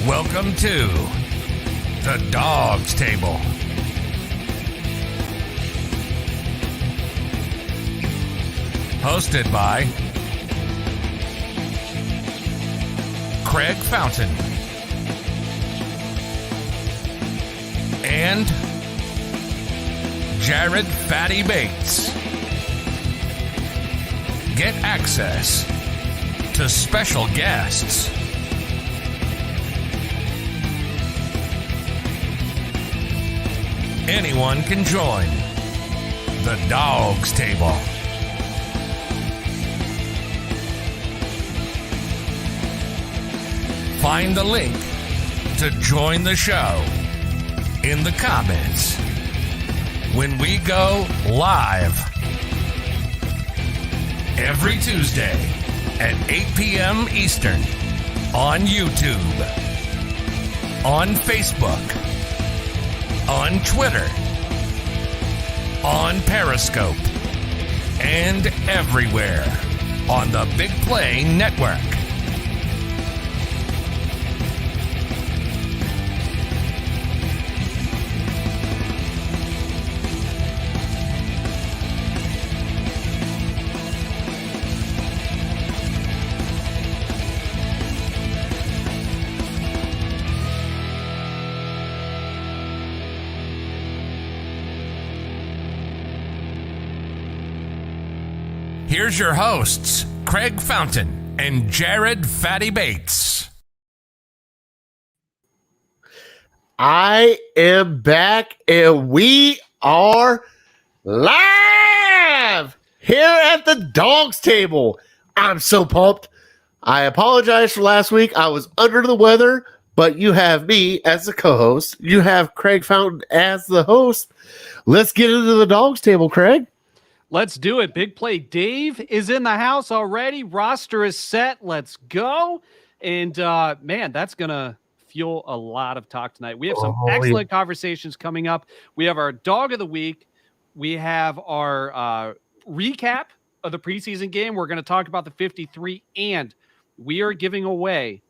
Welcome to the Dawgs Table. Hosted by Craig Fountain and Jared Fatty Bates. Get access to special guests, anyone can join the Dawgs Table. Find the link to join the show in the comments when we go live every Tuesday at 8 p.m. Eastern on YouTube, on Facebook, on Twitter, on Periscope, and everywhere on the BIGPLAY network. Here's your hosts, Craig Fountain and Jared Fatty Bates. I am back, and we are live here at the Dawgs Table. I'm so pumped. I apologize for last week. I was under the weather, but you have me as the co-host. You have Craig Fountain as the host. Let's get into the Dawgs Table, Craig. Let's do it. Big Play Dave is in the house already. Roster is set. Let's go. And, man, that's going to fuel a lot of talk tonight. We have some excellent conversations coming up. We have our Dog of the Week. We have our recap of the preseason game. We're going to talk about the 53, and we are giving away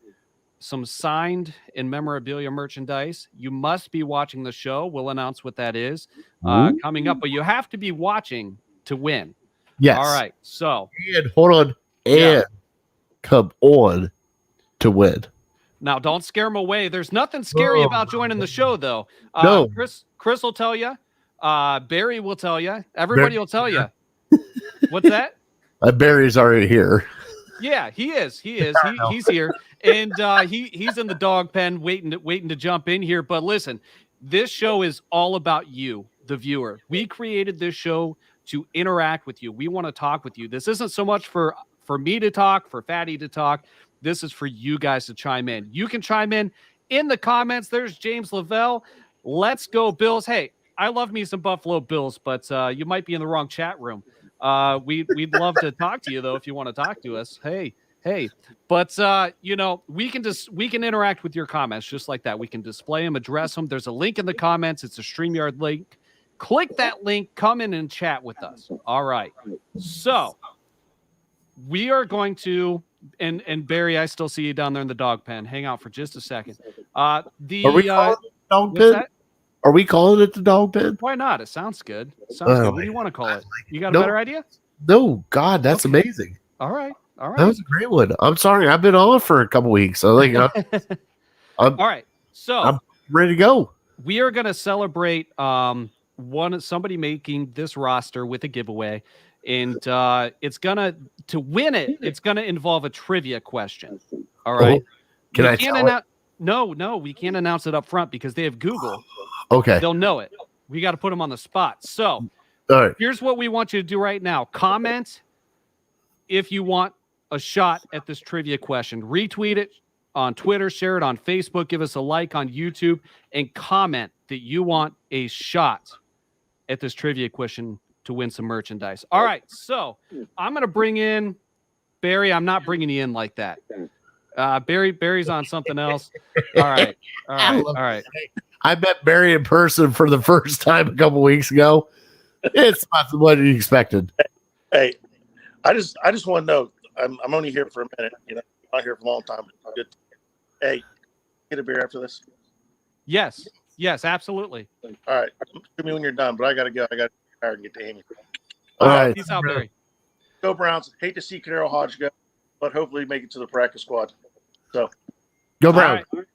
some signed and memorabilia merchandise. You must be watching the show. We'll announce what that is coming up, but you have to be watching to win. Yes. All right. So, and hold on, and come on to win. Now, don't scare them away. There's nothing scary about joining the show, though. No. Chris will tell you. Barry will tell you. Everybody will tell you. What's that? Barry's already here. Yeah, he is. He's here, and he's in the dog pen, waiting to jump in here. But listen, this show is all about you, the viewer. We created this show to interact with you. We want to talk with you. This isn't so much for me to talk, for Fatty to talk. This is for you guys to chime in. You can chime in the comments. There's James Lavelle. Let's go Bills. Hey, I love me some Buffalo Bills, but you might be in the wrong chat room. We'd love to talk to you though if you want to talk to us. Hey. But we can interact with your comments just like that. We can display them, address them. There's a link in the comments. It's a StreamYard link. Click that link, come in and chat with us. All right. So we are going to, and Barry, I still see you down there in the dog pen. Hang out for just a second. Are we calling it the dog pen? Are we calling it the dog pen? Why not? It sounds good. What do you want to call it? You got a better idea? No, God, that's amazing. All right. That was a great one. I'm sorry, I've been on for a couple weeks. So all right. So I'm ready to go. We are going to celebrate somebody making this roster with a giveaway, and it's gonna win it. It's gonna involve a trivia question. All right. Can I tell it? No, we can't announce it up front because they have Google. Okay. They'll know it. We got to put them on the spot. So, all right. Here's what we want you to do right now. Comment if you want a shot at this trivia question. Retweet it on Twitter, share it on Facebook, give us a like on YouTube, and comment that you want a shot at this trivia question to win some merchandise. All right, so I'm going to bring in Barry. I'm not bringing you in like that. Barry's on something else. All right. I met Barry in person for the first time a couple weeks ago. It's not what you expected. Hey, I just want to know. I'm only here for a minute. I'm not here for a long time. Good. Hey, get a beer after this? Yes, absolutely. All right. Give me when you're done, but I got to go. I got to get tired and get to Amy. All right. Peace out, Barry. Go Browns. Hate to see Carol Hodge go, but hopefully make it to the practice squad. So, Go Brown. Right.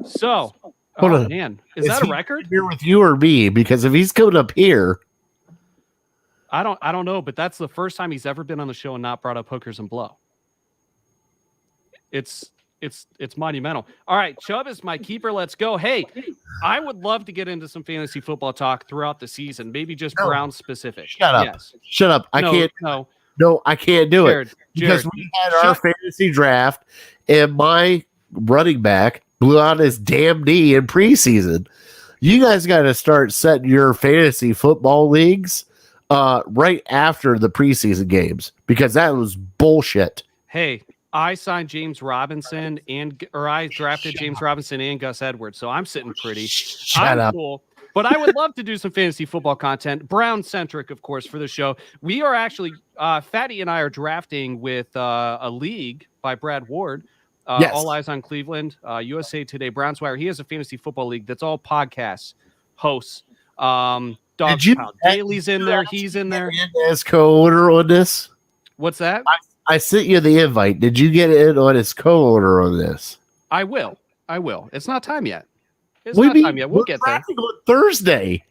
So, Hold on. man, is that a record? Here with you or me? Because if he's coming up here, I don't know, but that's the first time he's ever been on the show and not brought up hookers and blow. It's monumental. All right, Chubb is my keeper. Let's go. Hey, I would love to get into some fantasy football talk throughout the season, maybe just Brown specific. Shut up. Yes. Shut up. I can't. No, I can't do it because we had our fantasy draft, and my running back blew out his damn knee in preseason. You guys got to start setting your fantasy football leagues right after the preseason games because that was bullshit. Hey, I signed James Robinson I drafted James Robinson and Gus Edwards, so I'm sitting pretty. Shut up. Cool. But I would love to do some fantasy football content, Brown centric, of course, for the show. We are actually, Fatty and I are drafting with a league by Brad Ward. Yes. All Eyes on Cleveland, USA Today, Browns Wire. He has a fantasy football league that's all podcasts, hosts. Dawgs Table Daly's in there. He's in there. As co-owner on this? What's that? I sent you the invite. Did you get in on as co-owner on this? I will. It's not time yet. We'll get there. On Thursday.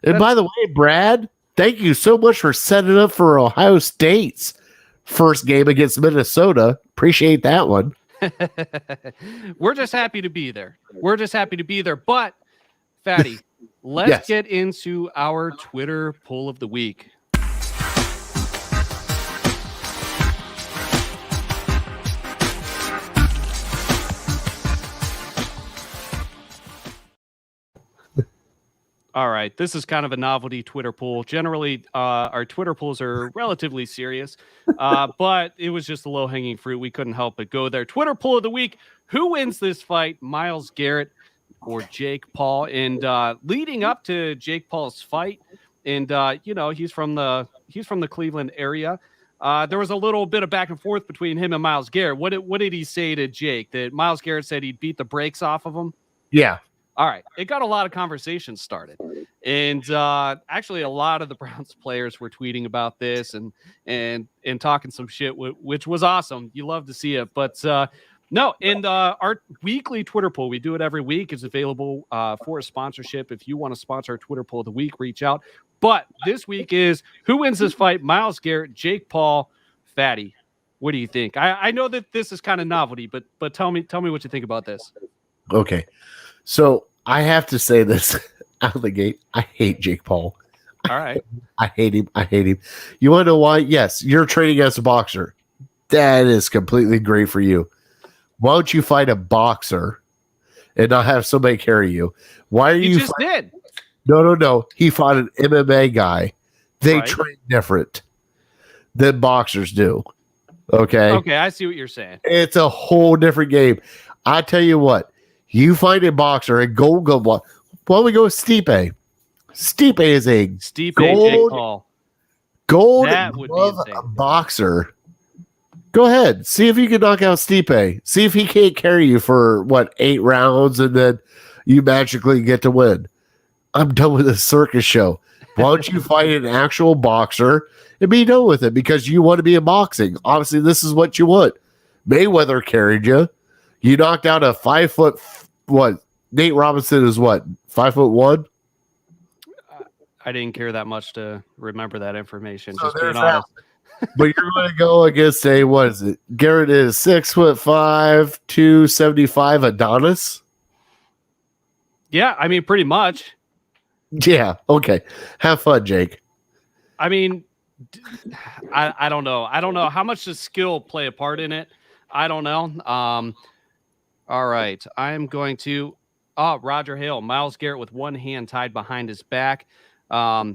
And by the way, Brad, thank you so much for setting up for Ohio State's first game against Minnesota. Appreciate that one. We're just happy to be there. But, Fatty, let's get into our Twitter poll of the week. All right, this is kind of a novelty Twitter poll. Generally, our Twitter polls are relatively serious, but it was just a low-hanging fruit. We couldn't help but go there. Twitter poll of the week: who wins this fight, Myles Garrett or Jake Paul? And leading up to Jake Paul's fight, and he's from the Cleveland area. There was a little bit of back and forth between him and Myles Garrett. What did he say to Jake? That Myles Garrett said he'd beat the brakes off of him? Yeah. All right. It got a lot of conversations started. And actually, a lot of the Browns players were tweeting about this and talking some shit, which was awesome. You love to see it. But no, and our weekly Twitter poll, we do it every week, is available for a sponsorship. If you want to sponsor our Twitter poll of the week, reach out. But this week is who wins this fight, Myles Garrett, Jake Paul, Fatty. What do you think? I know that this is kind of novelty, but tell me what you think about this. Okay. So I have to say this out of the gate. I hate Jake Paul. All right. I hate him. You want to know why? Yes, you're training as a boxer. That is completely great for you. Why don't you fight a boxer and not have somebody carry you? Why are you just did? No. He fought an MMA guy. They train different than boxers do. Okay. Okay, I see what you're saying. It's a whole different game. I tell you what. You find a boxer and go. Why don't we go with Stipe? Stipe is a Jake Paul. Gold That would glove be insane. boxer. Go ahead. See if you can knock out Stipe. See if he can't carry you for 8 rounds and then you magically get to win. I'm done with this circus show. Why don't you fight an actual boxer and be done with it because you want to be in boxing? Obviously, this is what you want. Mayweather carried you. You knocked out a 5 foot. What? Nate Robinson is what? 5'1"? I didn't care that much to remember that information. So just being honest. But you're going to go against what is it? Garrett is 6'5", 275 Adonis. Yeah, I mean, pretty much. Yeah. Okay. Have fun, Jake. I mean, I don't know. I don't know how much does skill play a part in it. I don't know. All right. I'm going to Roger Hale, Myles Garrett with one hand tied behind his back. Fatty,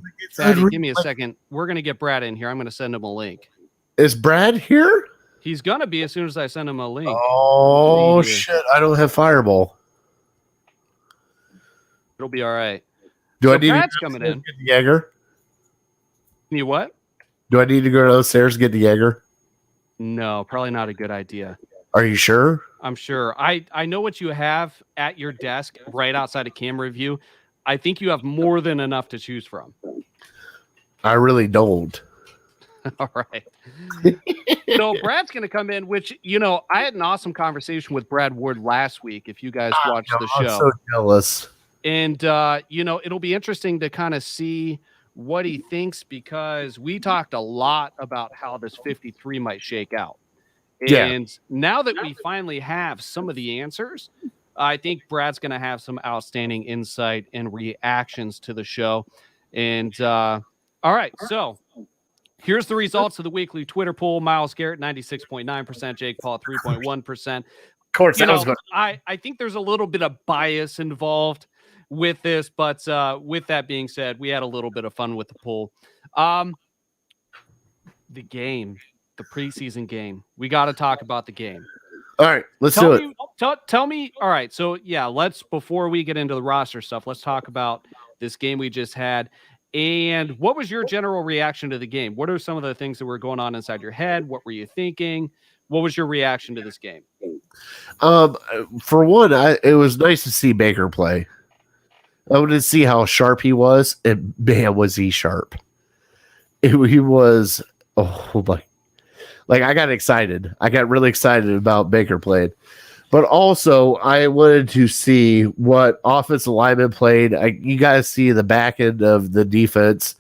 give me a second. We're going to get Brad in here. I'm going to send him a link. Is Brad here? He's going to be as soon as I send him a link. Oh, shit. I don't have Fireball. It'll be all right. Do I need Brad's to coming in? Get the Jaeger? You what? Do I need to go downstairs and get the Jaeger? No, probably not a good idea. Are you sure? I'm sure. I know what you have at your desk right outside of camera view. I think you have more than enough to choose from. I really don't. All right. So Brad's going to come in, which, I had an awesome conversation with Brad Ward last week, if you guys watched the show. I'm so jealous. And, it'll be interesting to kind of see what he thinks, because we talked a lot about how this 53 might shake out. And now that we finally have some of the answers, I think Brad's going to have some outstanding insight and reactions to the show. And all right, so here's the results of the weekly Twitter poll. Miles Garrett, 96.9%, Jake Paul, 3.1%. Of course, that was good. I think there's a little bit of bias involved with this, but with that being said, we had a little bit of fun with the poll. The game. The preseason game. We got to talk about the game. All right, let's do it. Tell me. All right, so before we get into the roster stuff, let's talk about this game we just had. And what was your general reaction to the game? What are some of the things that were going on inside your head? What were you thinking? What was your reaction to this game? For one, it was nice to see Baker play. I wanted to see how sharp he was, and man, was he sharp. He was, oh my. Like, I got excited. I got really excited about Baker playing. But also, I wanted to see what offensive linemen played. You guys see the back end of the defense,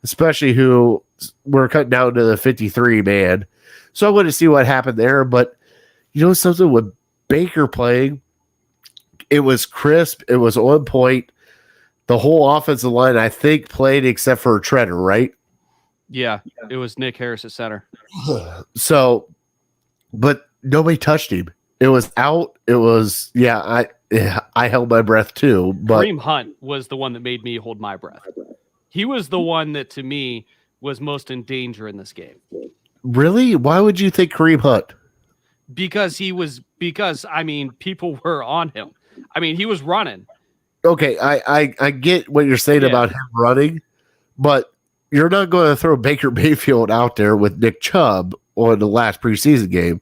especially who were cut down to the 53 man. So I wanted to see what happened there. But you know something, with Baker playing, it was crisp. It was on point. The whole offensive line, I think, played except for Treader, right? Yeah, it was Nick Harris at center. So, but nobody touched him. It was out. It was, I held my breath too. But Kareem Hunt was the one that made me hold my breath. He was the one that, to me, was most in danger in this game. Really? Why would you think Kareem Hunt? Because people were on him. I mean, he was running. Okay, I get what you're saying about him running, but you're not going to throw Baker Mayfield out there with Nick Chubb on the last preseason game.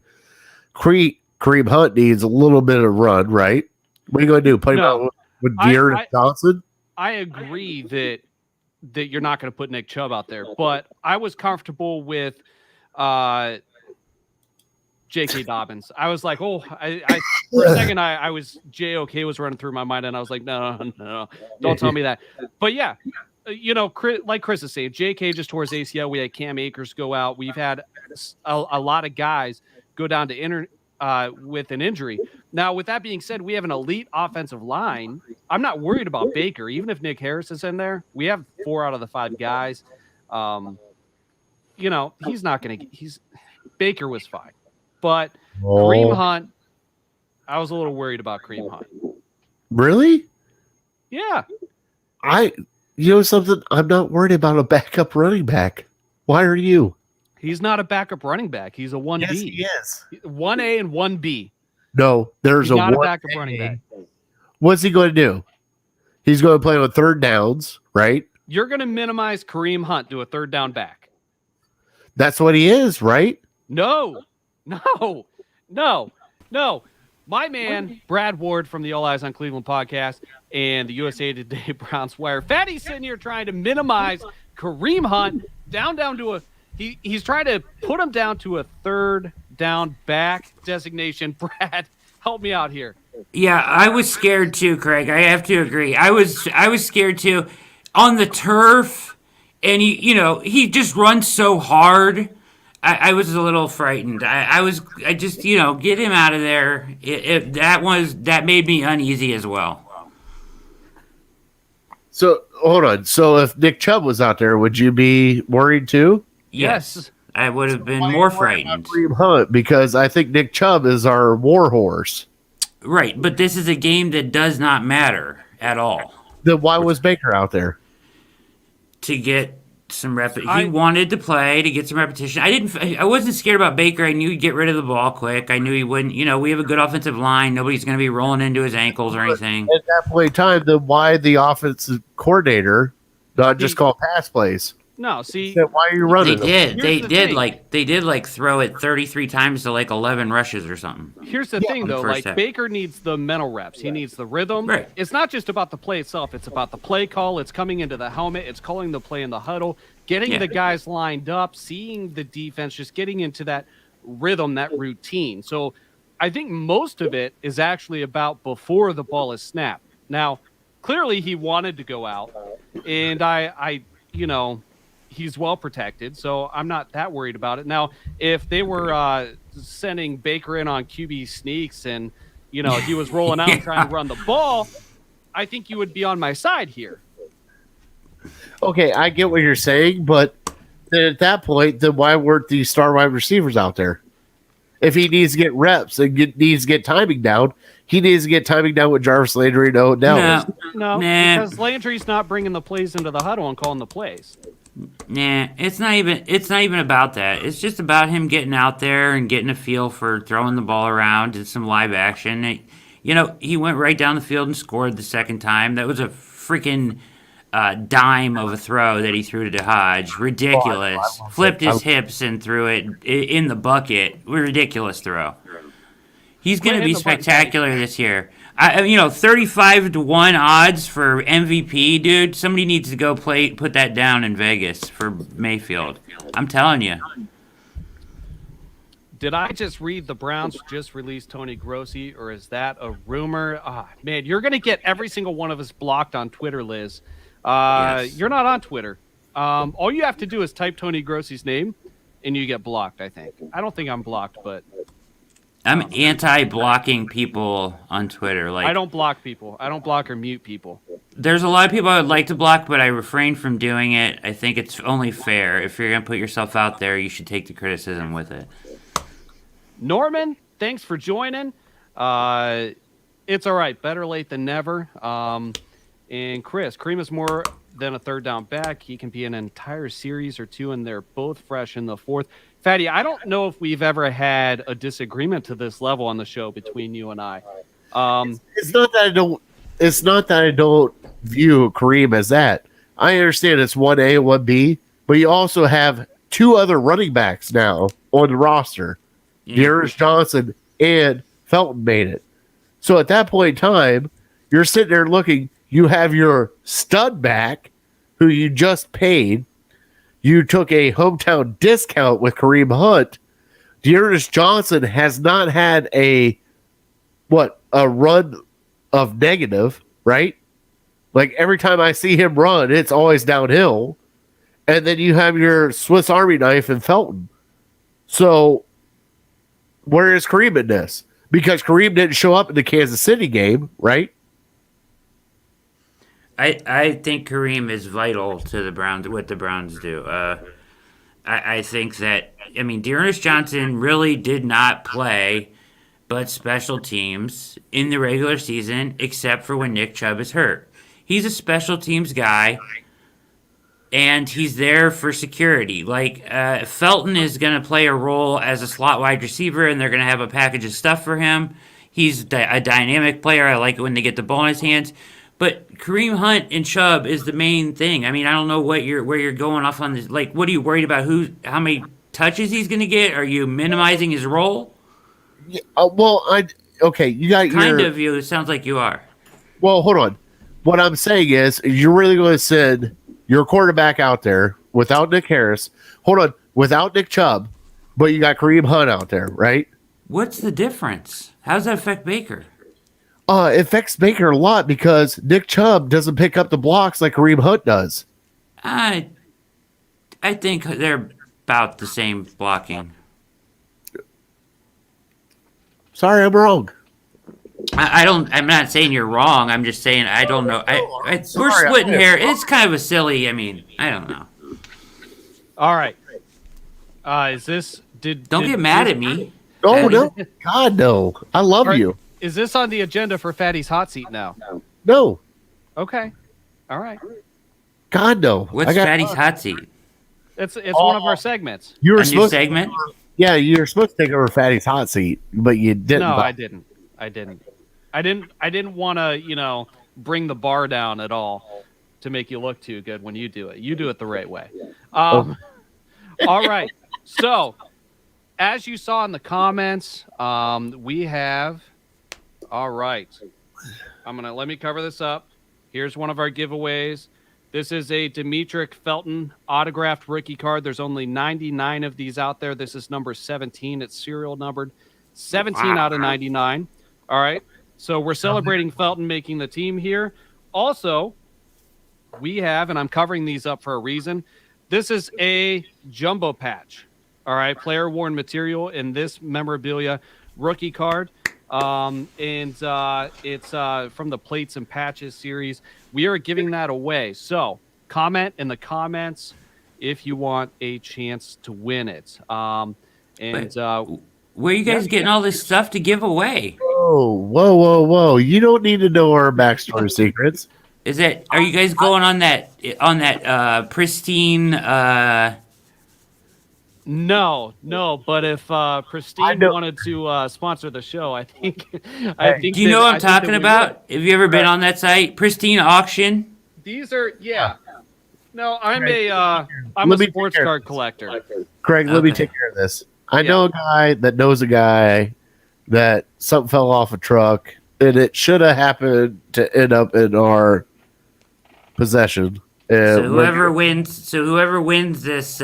Kareem Hunt needs a little bit of run, right? What are you going to do? Play with De'Aaron Johnson? I agree that you're not going to put Nick Chubb out there, but I was comfortable with J.K. Dobbins. I was like, for a second, I was J.O.K. was running through my mind, and I was like, no, don't tell me that. But yeah. Like Chris is saying, J.K. just tore his ACL. We had Cam Akers go out. We've had a lot of guys go down to with an injury. Now, with that being said, we have an elite offensive line. I'm not worried about Baker. Even if Nick Harris is in there, we have 4 out of the 5 guys. He's not going to – Baker was fine. But Kareem Hunt, I was a little worried about Kareem Hunt. Really? Yeah. You know something? I'm not worried about a backup running back. Why are you? He's not a backup running back. He's a 1B. Yes, he is. 1A and 1B. No, there's not a backup running back. What's he going to do? He's going to play on third downs, right? You're going to minimize Kareem Hunt to a third down back. That's what he is, right? No. My man, Brad Ward from the All Eyes on Cleveland podcast and the USA Today Browns Wire. Fatty's sitting here trying to minimize Kareem Hunt down to he's trying to put him down to a third down back designation. Brad, help me out here. Yeah, I was scared too, Craig. I have to agree. I was scared too. On the turf, and he just runs so hard. I was a little frightened. I just get him out of there. That made me uneasy as well. So hold on. So if Nick Chubb was out there, would you be worried too? Yes. I would have been more frightened. Kareem Hunt, because I think Nick Chubb is our war horse. Right, but this is a game that does not matter at all. Then why was Baker out there? To get some he wanted to play to get some repetition. I wasn't scared about Baker. I knew he'd get rid of the ball quick. I knew he wouldn't. We have a good offensive line. Nobody's going to be rolling into his ankles or anything. At that point in time, then why the offensive coordinator not just call pass plays? No, see, Then why are you They running them? did. Here's They did like throw it 33 times to like 11 rushes or something. here's the thing, in the though. first Like half. Baker needs the mental reps. He needs the rhythm. Right. It's not just about the play itself. It's about the play call. It's coming into the helmet. It's calling the play in the huddle, getting Yeah. the guys lined up, seeing the defense, just getting into that rhythm, that routine. So I think most of it is actually about before the ball is snapped. Now, clearly he wanted to go out, and I he's well protected, so I'm not that worried about it. Now, if they were sending Baker in on QB sneaks and he was rolling out and trying to run the ball, I think you would be on my side here. Okay, I get what you're saying, but then at that point, then why weren't the star wide receivers out there? If he needs to get reps and needs to get timing down, he needs to get timing down with Jarvis Landry and Odell. No, Nah. because Landry's not bringing the plays into the huddle and calling the plays. Nah, it's not even about that. It's just about him getting out there and getting a feel for throwing the ball around and some live action. He went right down the field and scored the second time. That was a freaking dime of a throw that he threw to Hodge. Ridiculous. Flipped his hips and threw it in the bucket. Ridiculous throw. He's going to be spectacular this year. 35-1 odds for MVP, dude. Somebody needs to go put that down in Vegas for Mayfield. I'm telling you. Did I just read the Browns just released Tony Grossi, or is that a rumor? Man, you're going to get every single one of us blocked on Twitter, Liz. Yes. You're not on Twitter. All you have to do is type Tony Grossi's name, and you get blocked, I think. I don't think I'm blocked, but... I'm anti-blocking people on Twitter. Like, I don't block people. I don't block or mute people. there's a lot of people I would like to block, but I refrain from doing it. I think it's only fair. If you're going to put yourself out there, you should take the criticism with it. Norman, thanks for joining. It's all right. Better late than never. And Chris, Kareem is more than a third down back. He can be an entire series or two, and they're both fresh in the fourth. Fatty, I don't know if we've ever had a disagreement to this level on the show between you and I. It's not that I don't. It's not that I don't view Kareem as that. I understand it's 1A and 1B, but you also have two other running backs now on the roster. Dearest Johnson and Felton made it. So at that point in time, you're sitting there looking. You have your stud back, who you just paid. You took a hometown discount with Kareem Hunt. Dearest Johnson has not had a run of negative, right? Like every time I see him run, it's always downhill. And then you have your Swiss Army knife in Felton. So where is Kareem in this? Because Kareem didn't show up in the Kansas City game, right? I think Kareem is vital to the Browns, what the Browns do. I think that, Dearness Johnson really did not play but special teams in the regular season, except for when Nick Chubb is hurt. He's a special teams guy, and he's there for security. Felton is going to play a role as a slot wide receiver, and they're going to have a package of stuff for him. He's a dynamic player. I like it when they get the ball in his hands. But Kareem Hunt and Chubb is the main thing. I don't know where you're going off on this. What are you worried about? How many touches he's going to get? Are you minimizing his role? Yeah, you got kind of you. It sounds like you are. Well, hold on. What I'm saying is, you're really going to send your quarterback out there without Nick Harris. Hold on, without Nick Chubb, but you got Kareem Hunt out there, right? What's the difference? How does that affect Baker? It affects Baker a lot because Nick Chubb doesn't pick up the blocks like Kareem Hunt does. I think they're about the same blocking. Sorry, I'm wrong. I'm not saying you're wrong. I'm just saying I don't know. We're splitting hair. It's kind of a silly. I don't know. All right. Don't get mad at me. No, God, no. I love you. Is this on the agenda for Fatty's hot seat now? No. Okay. All right. God, no. What's Fatty's hot seat? It's one of our segments. You were a new segment? Yeah, you were supposed to take over Fatty's hot seat, but you didn't. No, I didn't. I didn't want to, bring the bar down at all to make you look too good when you do it. You do it the right way. All right. So, as you saw in the comments, we have. All right. Let me cover this up. Here's one of our giveaways. This is a Demetric Felton autographed rookie card. There's only 99 of these out there. This is number 17. It's serial numbered 17 out of 99. All right. So we're celebrating Felton making the team here. Also, we have, and I'm covering these up for a reason, this is a jumbo patch. All right. Player worn material in this memorabilia rookie card. It's from the Plates and Patches series. We are giving that away. So comment in the comments if you want a chance to win it. Where are you guys getting all this stuff to give away? Whoa. You don't need to know our backstory secrets. Are you guys going on that pristine No, but if Pristine wanted to sponsor the show, I think. Do you know what I'm talking about? Have you ever been on that site, Pristine Auction? These are No, I'm a sports card collector. Craig, let me take care of this. I know a guy that knows a guy that something fell off a truck, and it should have happened to end up in our possession. So whoever wins this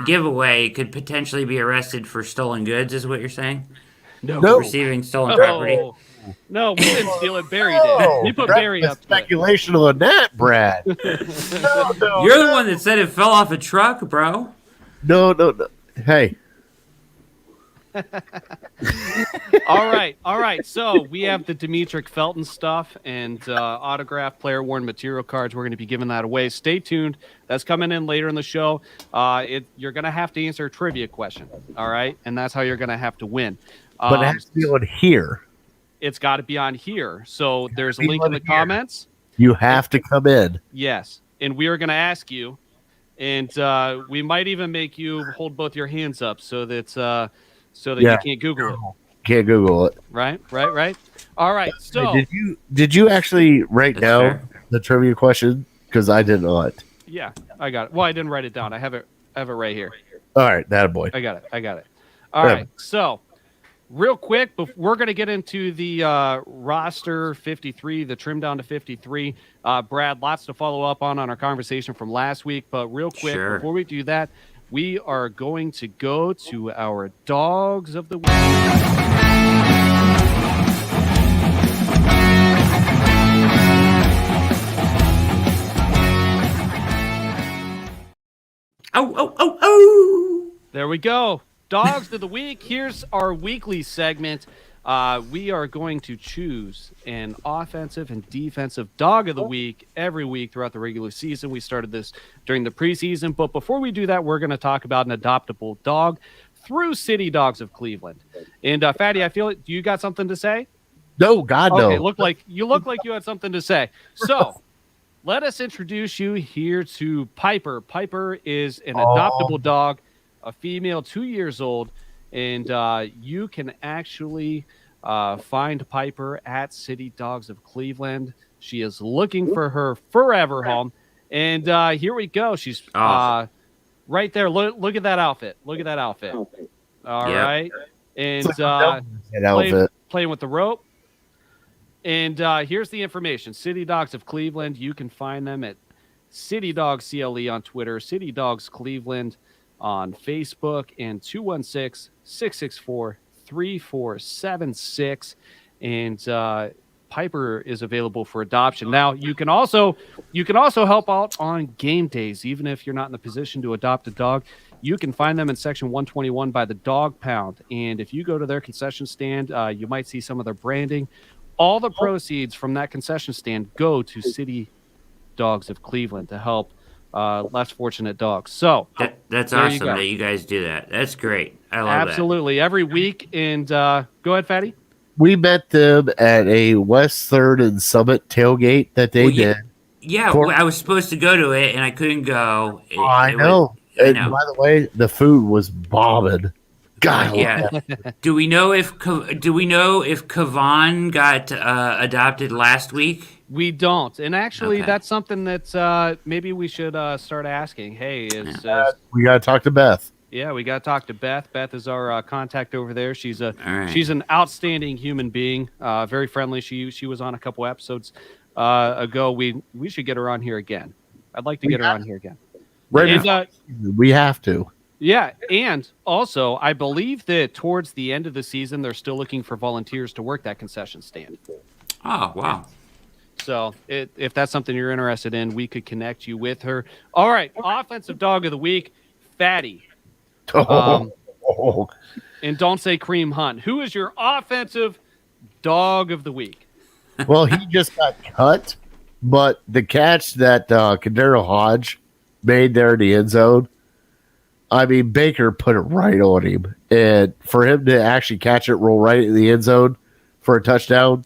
giveaway could potentially be arrested for stolen goods, is what you're saying? No. Receiving stolen property. No, we didn't steal it. Barry did. We put Barry up to speculation on that, Brad. You're the one that said it fell off a truck, bro. No. Hey. All right. So we have the Demetric Felton stuff and autographed player worn material cards. We're going to be giving that away. Stay tuned. That's coming in later in the show. You're going to have to answer a trivia question. All right. And that's how you're going to have to win. But it has to be on here. It's got to be on here. So there's a link in the comments. You have to come in. Yes. And we are going to ask you. And we might even make you hold both your hands up so that you can't Google it. Can't Google it. Right. All right. So did you actually write down the trivia question? Because I did not. Yeah, I got it. Well, I didn't write it down. I have it right here. All right, that boy. I got it. All right. So real quick, we're going to get into the roster 53, the trim down to 53. Brad, lots to follow up on our conversation from last week. But real quick, before we do that, we are going to go to our Dogs of the Week. Oh. There we go. Dogs of the Week. Here's our weekly segment. We are going to choose an offensive and defensive dog of the week every week throughout the regular season. We started this during the preseason, but before we do that, we're going to talk about an adoptable dog through City Dogs of Cleveland. And Fatty, I feel it. Do you got something to say? No, God, no. Okay, look like you had something to say. So let us introduce you here to Piper. Piper is an adoptable dog, a female, 2 years old. And you can actually find Piper at City Dogs of Cleveland. She is looking for her forever home. And here we go. She's right there. Look at that outfit. All right. And playing with the rope. And here's the information. City Dogs of Cleveland. You can find them at City Dogs CLE on Twitter, City Dogs Cleveland on Facebook, and 216-664-3476. And Piper is available for adoption. Now, you can also help out on game days, even if you're not in the position to adopt a dog. You can find them in section 121 by the Dog Pound. And if you go to their concession stand, you might see some of their branding. All the proceeds from that concession stand go to City Dogs of Cleveland to help less fortunate dogs. So that's awesome that you guys do that. That's great. I love absolutely every week. And go ahead, Fatty. We met them at a West 3rd and Summit tailgate that they did. Yeah, I was supposed to go to it and I couldn't go. I know. By the way, the food was bombing. God, yeah. Do we know if Kavan got adopted last week? We don't. And actually, Okay. that's something that maybe we should start asking. Hey, We got to talk to Beth. yeah, we got to talk to Beth. Beth is our contact over there. She's right. she's an outstanding human being, very friendly. She was on a couple episodes ago. We should get her on here again. I'd like to get her on here again. Right And, before we have to. yeah, and also I believe that towards the end of the season, they're still looking for volunteers to work that concession stand. Oh, wow. So if that's something you're interested in, we could connect you with her. All right, offensive dog of the week, Fatty. Oh. And don't say Cream Hunt. Who is your offensive dog of the week? Well, he just got cut, but the catch that Kadero Hodge made there in the end zone, I mean, Baker put it right on him. And for him to actually catch it, roll right in the end zone for a touchdown,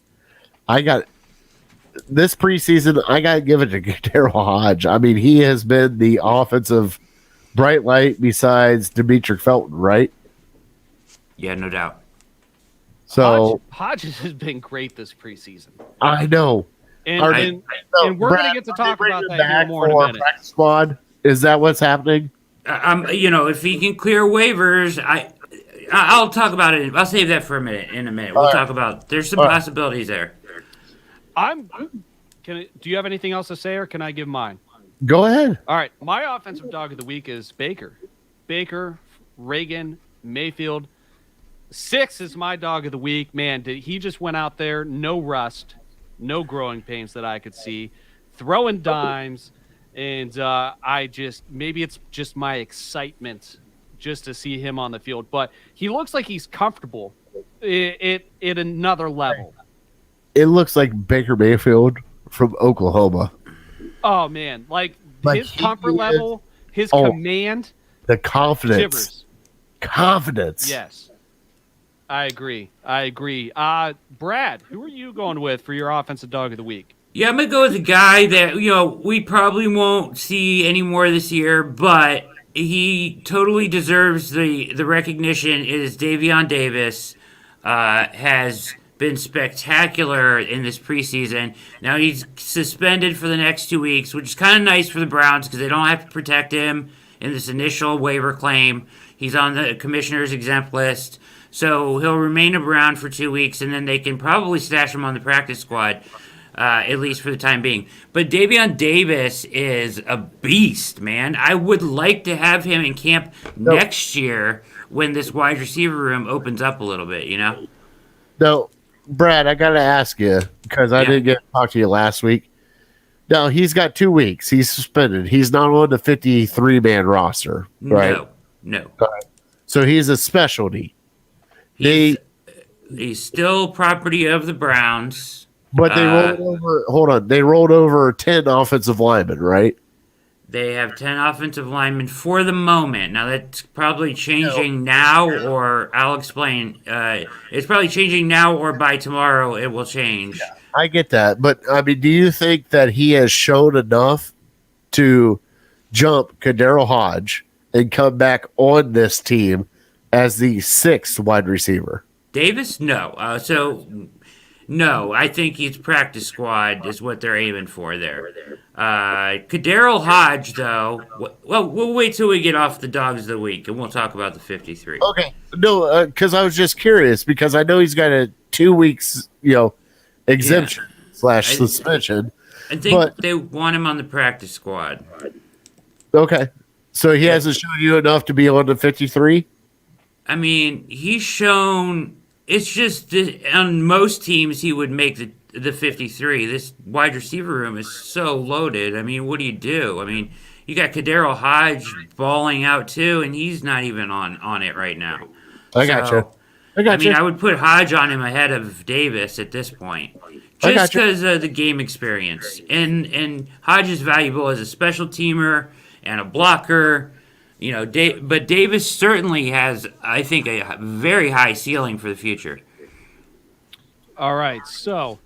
this preseason, I got to give it to Kadero Hodge. I mean, he has been the offensive bright light besides Demetric Felton, right? Yeah, no doubt. So Hodges has been great this preseason. I know. And, Are and, So, and we're Brad, going to get to are they talk bringing about him that here back more in a for minute. practice squad? Is that what's happening? If he can clear waivers, I'll talk about it. I'll save that for a minute. In a minute, we'll talk about. There's some possibilities there. Do you have anything else to say, or can I give mine? Go ahead. All right, my offensive dog of the week is Baker. Baker, Reagan, Mayfield. 6 is my dog of the week. Man, he just went out there, no rust, no growing pains that I could see, throwing dimes, and maybe it's just my excitement just to see him on the field, but he looks like he's comfortable at another level. It looks like Baker Mayfield from Oklahoma. Oh man, like his he comfort is- level, his Oh. command, The confidence. shivers. Confidence. Yes, I agree. Brad, who are you going with for your offensive dog of the week? Yeah, I'm gonna go with a guy that we probably won't see anymore this year, but he totally deserves the recognition. Is Davion Davis has been spectacular in this preseason. Now he's suspended for the next 2 weeks, which is kind of nice for the Browns because they don't have to protect him in this initial waiver claim. He's on the commissioner's exempt list, so he'll remain around for 2 weeks, and then they can probably stash him on the practice squad, at least for the time being. But Davion Davis is a beast, man. I would like to have him in camp next year when this wide receiver room opens up a little bit, No, Brad, I got to ask you because I didn't get to talk to you last week. No, he's got 2 weeks. He's suspended. He's not on the 53-man roster, right? No. So he's a specialty. He's still property of the Browns. But they rolled over. Hold on, they rolled over 10 offensive linemen, right? They have 10 offensive linemen for the moment. Now, that's probably changing now, or I'll explain. It's probably changing now, or by tomorrow it will change. I get that. But, I mean, do you think that he has shown enough to jump Kadero Hodge and come back on this team as the 6th wide receiver? Davis? No. No, I think he's practice squad is what they're aiming for there. Kadero Hodge, though, well, we'll wait till we get off the dogs of the week, and we'll talk about the 53. Okay. No, because I was just curious because I know he's got a 2 weeks, exemption / suspension. I think they want him on the practice squad. Okay. So he hasn't shown you enough to be on the 53? I mean, he's shown. It's just that on most teams he would make the 53. This wide receiver room is so loaded. I mean, what do you do? I mean, you got Kadero Hodge balling out too, and he's not even on it right now. I got you. I mean, I would put Hodge on him ahead of Davis at this point, just because of the game experience. And Hodge is valuable as a special teamer and a blocker. But Davis certainly has, I think, a very high ceiling for the future. All right, so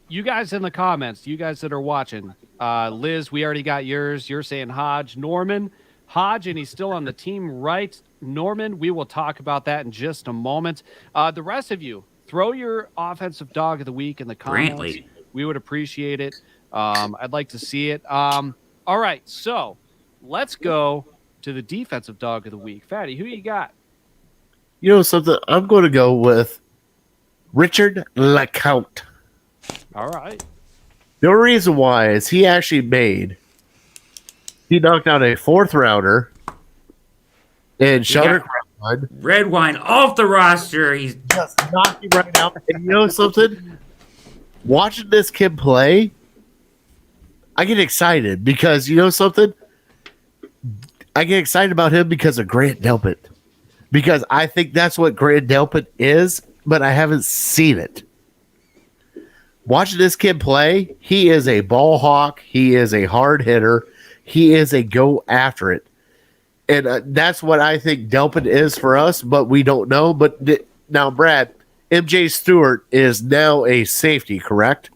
you guys in the comments, you guys that are watching, Liz, we already got yours. You're saying Hodge, Norman, Hodge, and he's still on the team, right? Norman, we will talk about that in just a moment. The rest of you, throw your offensive dog of the week in the comments. Brantley. we would appreciate it. I'd like to see it. All right, so let's go to the defensive dog of the week. Fatty, who you got? You know something? I'm going to go with Richard LeCounte. All right. The only reason why is he knocked out a 4th rounder and Sheldrick Redwine. Redwine off the roster. He's Just knocked him right out. And you know something? Watching this kid play, I get excited because you know something? I get excited about him because of Grant Delpit. Because I think that's what Grant Delpit is, but I haven't seen it. Watching this kid play, he is a ball hawk. He is a hard hitter. He is a go after it. And that's what I think Delpit is for us, but we don't know. But now, Brad, MJ Stewart is now a safety, correct?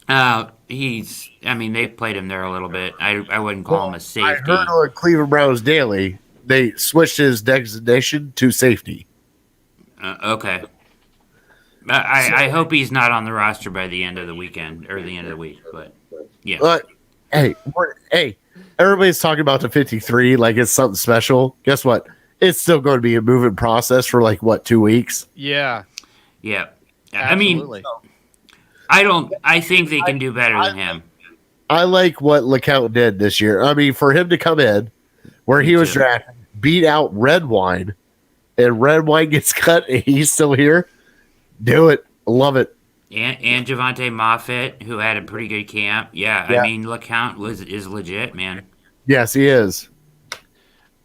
they've played him there a little bit. I wouldn't call him a safety. I heard on Cleveland Browns Daily, they switched his designation to safety. Okay. I hope he's not on the roster by the end of the weekend or the end of the week, but yeah. Hey, everybody's talking about the 53 like it's something special. Guess what? It's still going to be a moving process for 2 weeks. Yeah. Yeah. Absolutely. I think they can do better than him. I like what LeCounte did this year. I mean, for him to come in where he was drafted, beat out Redwine, and Redwine gets cut and he's still here. Do it. Love it. And Javante Moffett, who had a pretty good camp. Yeah. I mean, LeCounte is legit, man. Yes, he is.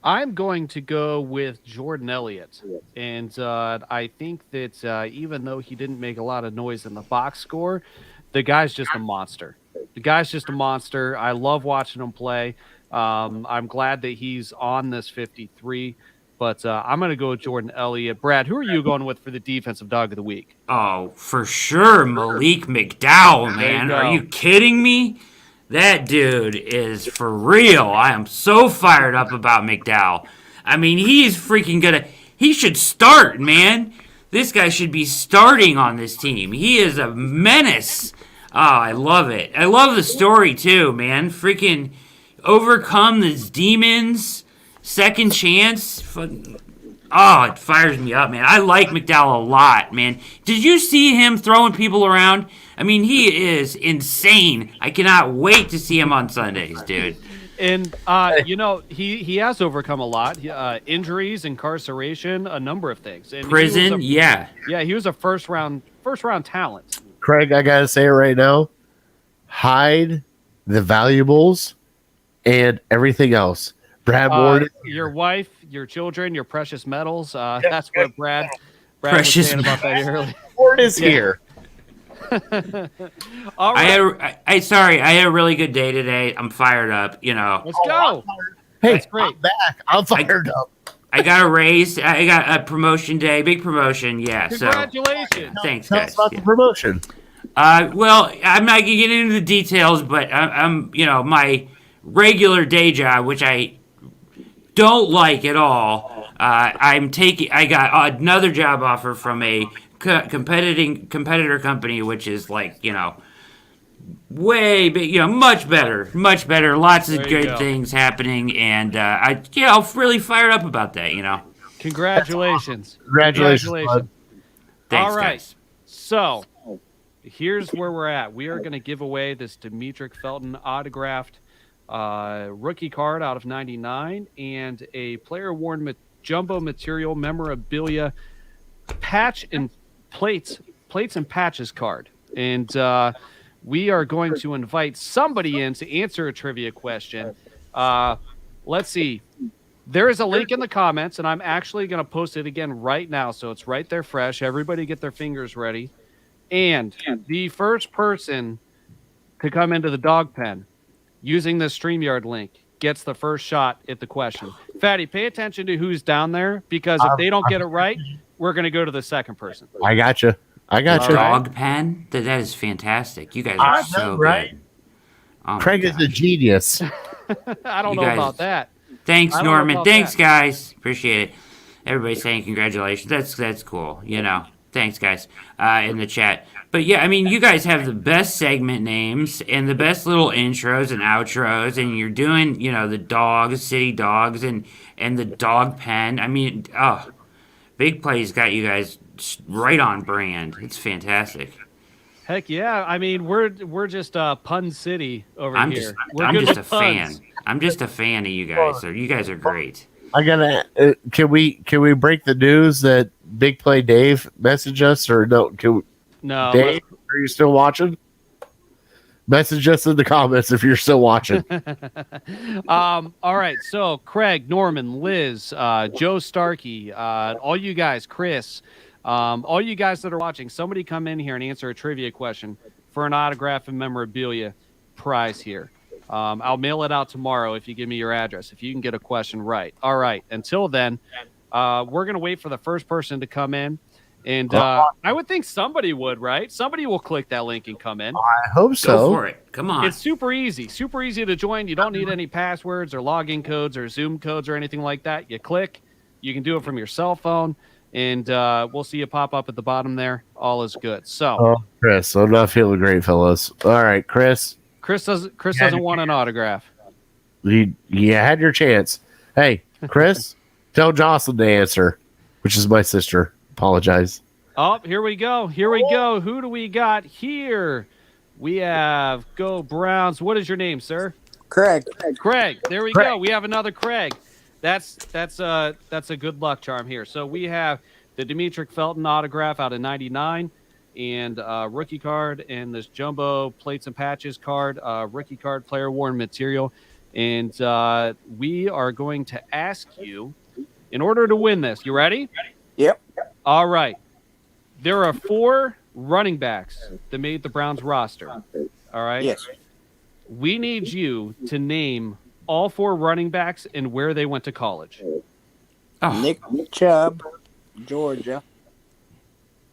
I'm going to go with Jordan Elliott. And I think that even though he didn't make a lot of noise in the box score, the guy's just a monster. I love watching him play. I'm glad that he's on this 53. But I'm going to go with Jordan Elliott. Brad, who are you going with for the defensive dog of the week? Oh, for sure, Malik McDowell, man. Are you kidding me? That dude is for real. I am so fired up about McDowell. I mean, he's freaking gonna. He should start, man. This guy should be starting on this team. He is a menace. Oh, I love it. I love the story, too, man. Freaking overcome these demons. Second chance. Oh, it fires me up, man. I like McDowell a lot, man. Did you see him throwing people around? I mean, he is insane. I cannot wait to see him on Sundays, dude. And, he has overcome a lot. Injuries, incarceration, a number of things. And prison, yeah. Yeah, he was a first round talent. Craig, I got to say it right now. Hide the valuables and everything else. Brad Ward. Your wife, your children, your precious metals. That's what Brad was saying about that earlier. Ward is here. All right. I had a really good day today. I'm fired up, Let's go. Hey, That's great. I'm back. I'm fired up. I got a raise. I got a promotion day, big promotion. Yeah. Congratulations. So thanks, Tell guys. us about the promotion. Well, I'm not gonna get into the details, but I'm my regular day job, which I don't like at all. I got another job offer from a competitor company, which is way big, much better. Lots of good things happening, and I'm really fired up about that. Congratulations. Congratulations. Bud. Thanks, All right. guys. So here's where we're at. We are going to give away this Demetric Felton autographed rookie card out of 99 and a player worn jumbo material memorabilia patch and plates and patches card. And we are going to invite somebody in to answer a trivia question. Let's see. There is a link in the comments, and I'm actually going to post it again right now, so it's right there fresh. Everybody get their fingers ready. And the first person to come into the dog pen using the StreamYard link gets the first shot at the question. Fatty, pay attention to who's down there, because if they don't get it right, we're going to go to the second person. I got you. Dog pen? That is fantastic. You guys are so good. Oh Craig is a genius. I don't know about that. Thanks, Norman. Thanks, guys. Appreciate it. Everybody's saying congratulations. That's cool. Thanks, guys, in the chat. But yeah, I mean, you guys have the best segment names and the best little intros and outros, and you're doing, the dogs, city dogs, and the dog pen. I mean, Big Play's got you guys right on brand. It's fantastic. Heck yeah! I mean, we're just Pun City over I'm here. I'm just a fan. I'm just a fan of you guys. So you guys are great. I gotta. Can we break the news that Big Play Dave messaged us or no? No, Dave, are you still watching? Message us in the comments if you're still watching. All right. So Craig, Norman, Liz, Joe Starkey, all you guys, Chris, all you guys that are watching, somebody come in here and answer a trivia question for an autograph and memorabilia prize here. I'll mail it out tomorrow if you give me your address, if you can get a question right. All right. Until then, we're going to wait for the first person to come in. And I would think somebody would, right? Somebody will click that link and come in. I hope so. Go for it. Come on. It's super easy to join. You don't need any passwords or login codes or Zoom codes or anything like that. You click. You can do it from your cell phone, and we'll see you pop up at the bottom there. All is good. So, Chris, I'm not feeling great, fellas. All right, Chris. Chris doesn't want an autograph. You had your chance. Hey, Chris, tell Jocelyn to answer, which is my sister. Apologize. Oh, here we go. Who do we got here? We have Go Browns. What is your name, sir? Craig. Craig. There we go. We have another Craig. That's a good luck charm here. So we have the Demetric Felton autograph out of 99 and rookie card and this jumbo plates and patches card, rookie card player worn material. And we are going to ask you, in order to win this, you ready? Yep. All right. There are 4 running backs that made the Browns roster. All right? Yes. We need you to name all 4 running backs and where they went to college. Oh. Nick Chubb, Georgia.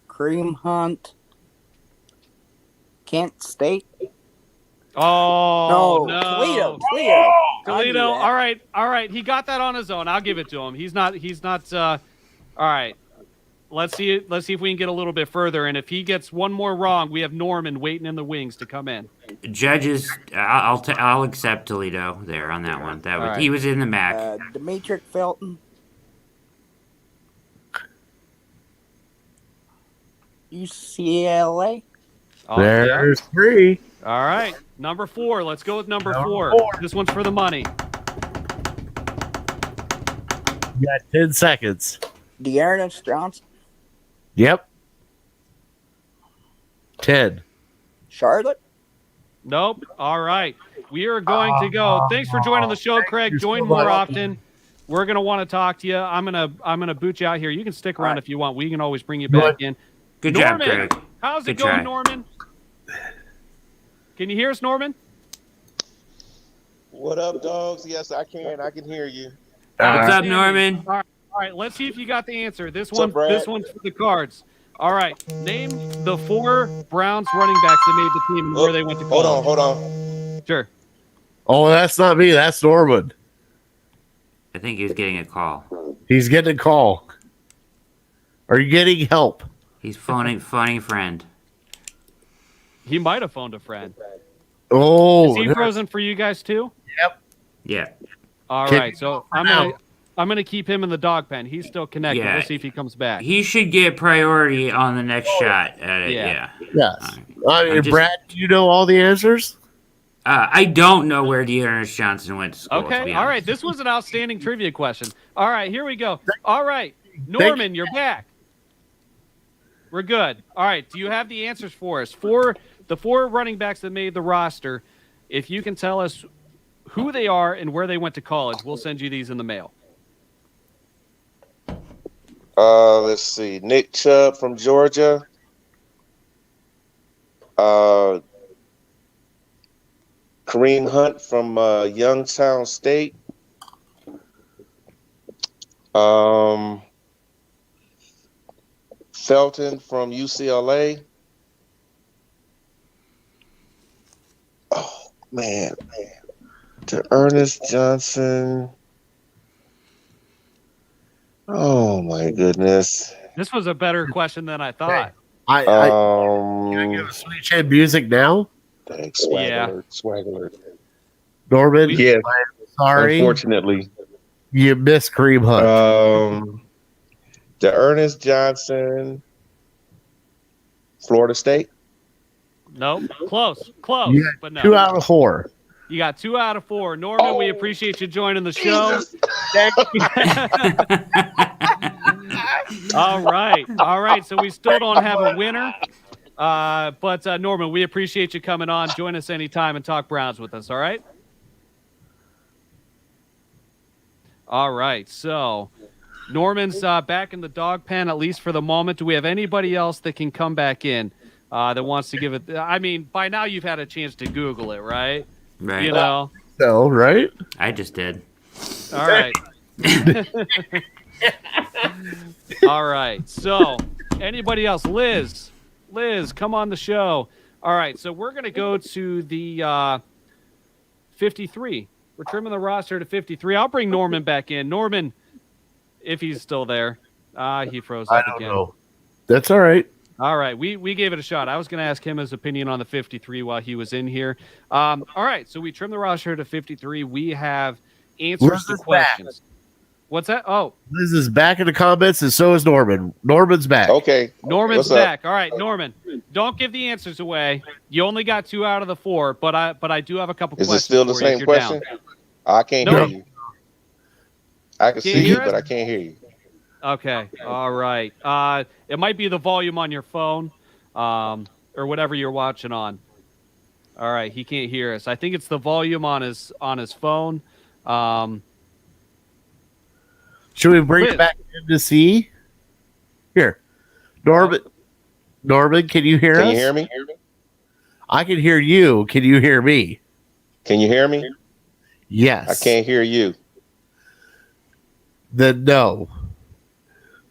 Kareem Hunt, Kent State. Oh, no. Toledo. All right. He got that on his own. I'll give it to him. He's not all right. Let's see if we can get a little bit further. And if he gets one more wrong, we have Norman waiting in the wings to come in. Judges, I'll accept Toledo there on that one. Right. He was in the MAC. Demetric Felton. UCLA. Oh, There's 3. All right. Number 4. Let's go with number 4. This one's for the money. You got 10 seconds. Dearness Johnson. Yep. 10. Charlotte. Nope. All right. We are going to go. Thanks for joining the show, Craig. Join more often. We're going to want to talk to you. I'm going to boot you out here. You can stick around if you want. We can always bring you back in. Good Norman, job, Craig. How's it Good going, try. Norman? Can you hear us, Norman? What up, dogs? Yes, I can. I can hear you. What's up, Norman? All right. Let's see if you got the answer. This What's up, Brad? one's for the cards. All right. Name the 4 Browns running backs that made the team and where they went to college. Hold on. Sure. Oh, that's not me. That's Norman. I think he was getting a call. He's getting a call. Are you getting help? He's phoning friend. He might have phoned a friend. Oh, Is he frozen for you guys too? Yeah. All Can- right. So I'm gonna keep him in the dog pen. He's still connected. Yeah. We'll see if he comes back. He should get priority on the next shot at it. Yeah. yes. I'm just- Brad, do you know all the answers? I don't know where Dearness Johnson went to school. to Okay. be All honest. right. This was an outstanding trivia question. All right. Here we go. All right. Norman, you're back. We're good. All right. Do you have the answers for us? For the 4 running backs that made the roster, if you can tell us who they are and where they went to college, we'll send you these in the mail. Let's see. Nick Chubb from Georgia. Kareem Hunt from Youngstown State. Felton from UCLA. Oh man. To Ernest Johnson. Oh my goodness. This was a better question than I thought. Can I give a sweet chin music now? Thanks, swag Yeah. alert, swag alert. Norman, Yeah, I'm sorry. unfortunately. You missed Kareem Hunt. The Ernest Johnson, Florida State. Nope. Close, You got but no. 2 out of 4. You got 2 out of 4. Norman, we appreciate you joining the show. All right. So we still don't have a winner. But Norman, we appreciate you coming on. Join us anytime and talk Browns with us. All right. All right. So Norman's back in the dog pen, at least for the moment. Do we have anybody else that can come back in that wants to give it? I mean, by now you've had a chance to Google it, right? Right. You know. So, right? I just did. All right. All right. So, anybody else? Liz, come on the show. All right. So, we're going to go to the 53. We're trimming the roster to 53. I'll bring Norman back in. Norman, if he's still there. He froze up I don't again. know. That's all right. All right. We gave it a shot. I was going to ask him his opinion on the 53 while he was in here. All right. So, we trimmed the roster to 53. We have answers to questions. What's that? Oh, Liz is back in the comments, and so is Norman. Norman's back. Okay. Norman's What's up? back. All right, Norman. Don't give the answers away. You only got 2 out of the 4, but I do have a couple Is questions. it still the for you if same you're question? down. I can't No. hear you. I can Can't see you, hear us? but I can't hear you. Okay. All right. It might be the volume on your phone, or whatever you're watching on. All right. He can't hear us. I think it's the volume on his phone. Should we bring Liz. it back in to see? Here. Norman, can you hear us? Can you hear me? I can hear you. Can you hear me? Can you hear me? Yes. I can't hear you. Then no.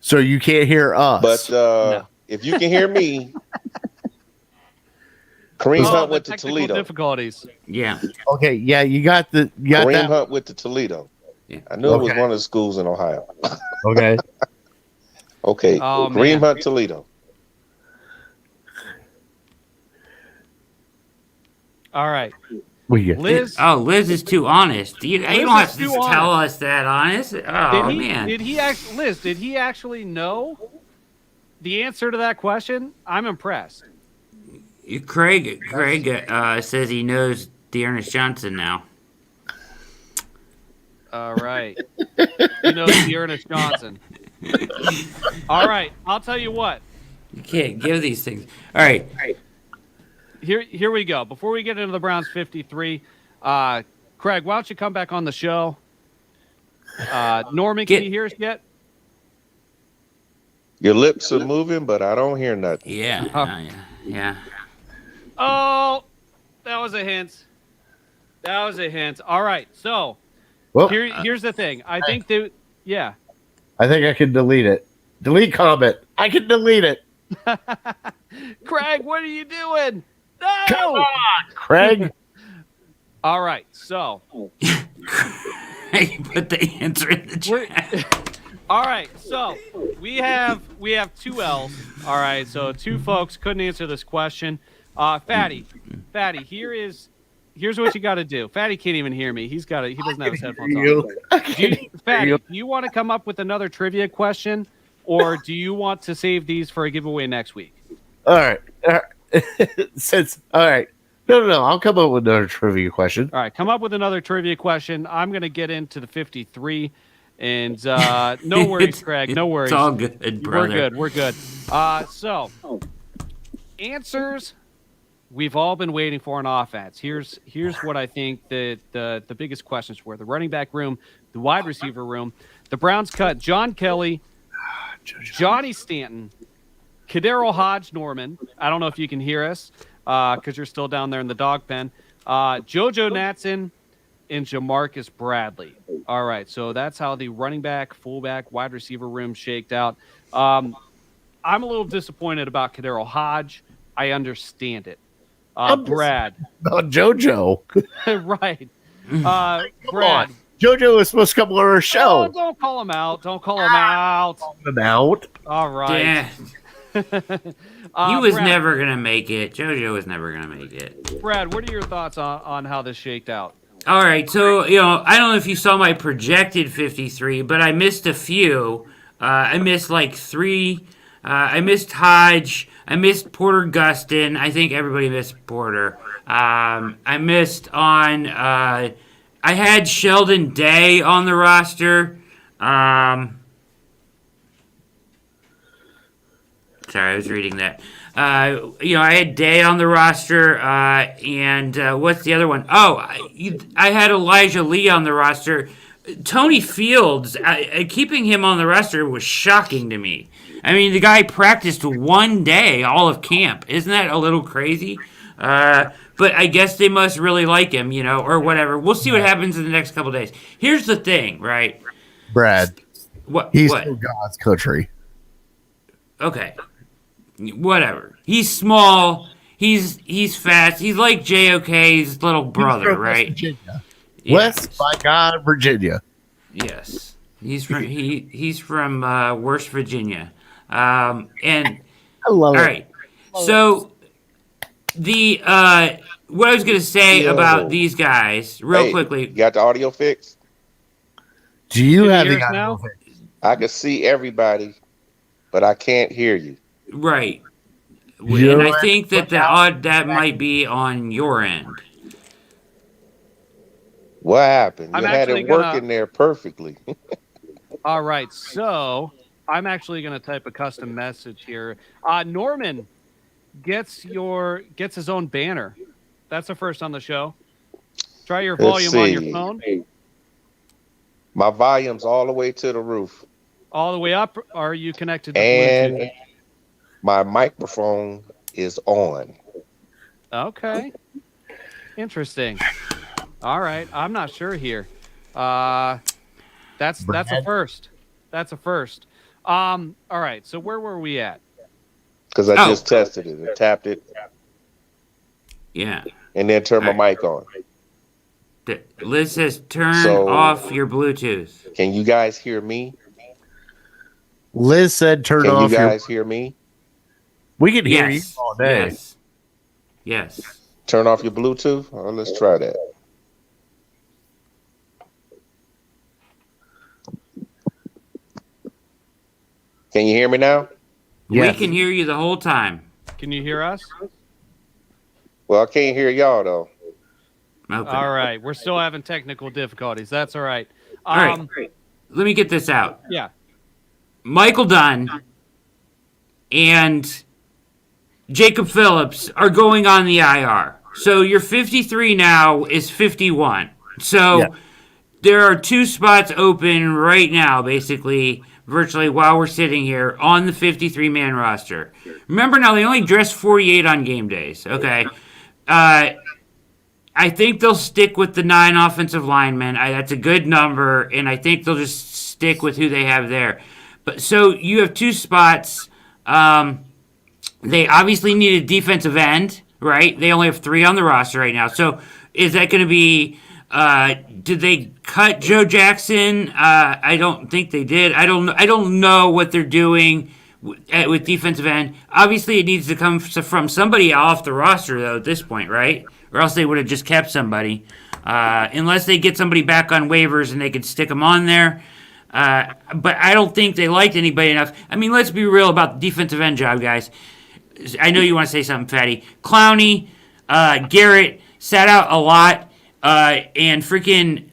So you can't hear us. But No. if you can hear me, Kareem Oh, Hunt the went to technical Toledo. difficulties. Yeah. Okay, yeah, you got Kareem that. Hunt went to Toledo. Yeah. I knew it was Okay. one of the schools in Ohio. Okay. Okay, Oh, Kareem man. Hunt, Toledo. All right. Well, yeah. Liz, Oh, Liz is too honest. You don't is have to too tell honest. us that honest. Oh, man. did he actually know the answer to that question? I'm impressed. Craig says he knows Dearness Johnson now. All right. You know the Ernest Johnson. All right. I'll tell you what. You can't give these things. All right. Here we go. Before we get into the Browns 53, Craig, why don't you come back on the show? Norman, can you hear us yet? Your lips are moving, but I don't hear nothing. Yeah. Yeah. Oh, that was a hint. All right. So Well, here's the thing. I think that, yeah. I think I can delete it. Delete comment. I can delete it. Craig, what are you doing? No. Come on, Craig. All right. So Hey, put the answer in the chat. all right. So we have 2 L's. All right. So 2 folks couldn't answer this question. Fatty, here's what you got to do. Fatty can't even hear me. He doesn't have his headphones on. Fatty, do you want to come up with another trivia question, or do you want to save these for a giveaway next week? All right. All right. No. I'll come up with another trivia question. All right, come up with another trivia question. I'm going to get into the 53, and no worries, Craig. No worries. It's all good, brother. We're good. So, answers we've all been waiting for on offense. Here's what I think the biggest questions were: the running back room, the wide receiver room. The Browns cut John Kelly, Johnny Stanton, Kadero Hodge, Norman. I don't know if you can hear us because you're still down there in the dog pen. JoJo Natson and Jamarcus Bradley. All right, so that's how the running back, fullback, wide receiver room shaked out. I'm a little disappointed about Kadero Hodge. I understand it. Brad. About JoJo. Right. Come Brad, on. JoJo was supposed to come on our Oh, show. don't call him out. Don't call him out. Them out. All right. Yeah. He was Brad, never going to make it. JoJo was never going to make it. Brad, what are your thoughts on how this shaked out? All right, so, I don't know if you saw my projected 53, but I missed a few. I missed like 3. I missed Hodge. I missed Porter Gustin. I think everybody missed Porter. I missed on... I had Sheldon Day on the roster. Sorry, I was reading that. I had Day on the roster, and what's the other one? Oh, I had Elijah Lee on the roster. Tony Fields, keeping him on the roster was shocking to me. I mean, the guy practiced one day all of camp. Isn't that a little crazy? But I guess they must really like him, or whatever. We'll see what happens in the next couple days. Here's the thing, right? Brad. He's from God's country. Okay. Whatever. He's small. He's fast. He's like JOK's little brother, right? Virginia. Yes. West by God, Virginia. Yes. He's from West Virginia. And I love it. all right. So the what I was gonna say about these guys, real quickly. You got the audio fixed? Do you Can have you the hear us now? audio fixed? I can see everybody, but I can't hear you. Right. Your And I think that that might be on your end. What happened? I'm You had actually it gonna- working there perfectly. All right, so I'm actually going to type a custom message here. Norman gets his own banner. That's the first on the show. Try your Let's volume on your see. phone. My volume's all the way to the roof, All the way up. Or are you connected to and Bluetooth? my microphone is on. Okay. Interesting. All right. I'm not sure here. That's a first. That's a first. All right. So where were we at? Because I just tested it and tapped it Yeah. and then turned my mic on. Liz says turn So- off your Bluetooth. Can you guys hear me? Liz said turn Can you off your... guys hear me? We can hear you Yes. all day. Yes. Yes. Turn off your Bluetooth? Oh, let's try that. Can you hear me now? Yes. We can hear you the whole time. Can you hear us? Well, I can't hear y'all though. Okay. All right. We're still having technical difficulties. That's all right. All right. Let me get this out. Yeah. Michael Dunn and Jacob Phillips are going on the IR. So your 53 now is 51. So there are 2 spots open right now, basically, virtually while we're sitting here on the 53-man roster. Remember now, they only dress 48 on game days. Okay. I think they'll stick with the 9 offensive linemen. That's a good number, and I think they'll just stick with who they have there. But so you have 2 spots. They obviously need a defensive end, right? They only have 3 on the roster right now. So is that going to be? Did they cut Joe Jackson? I don't think they did. I don't know what they're doing with defensive end. Obviously, it needs to come from somebody off the roster though at this point, right? Or else they would have just kept somebody, unless they get somebody back on waivers and they could stick them on there. But I don't think they liked anybody enough. I mean, let's be real about the defensive end job, guys. I know you want to say something, Fatty. Clowney, Garrett sat out a lot, and freaking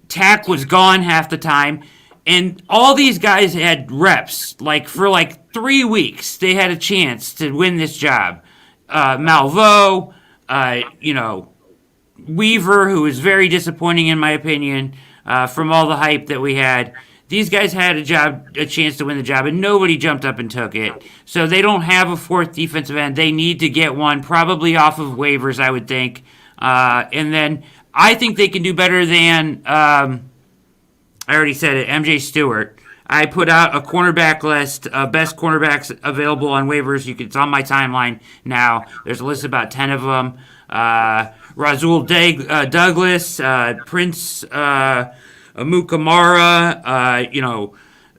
Tack was gone half the time. And all these guys had reps, for 3 weeks. They had a chance to win this job. Malveaux, Weaver, who was very disappointing in my opinion, from all the hype that we had. These guys had a chance to win the job, and nobody jumped up and took it. So they don't have a 4th defensive end. They need to get one, probably off of waivers, I would think. And then I think they can do better than, I already said it, MJ Stewart. I put out a cornerback list, best cornerbacks available on waivers. It's on my timeline now. There's a list of about 10 of them. Razul Douglas, Prince Amukamara,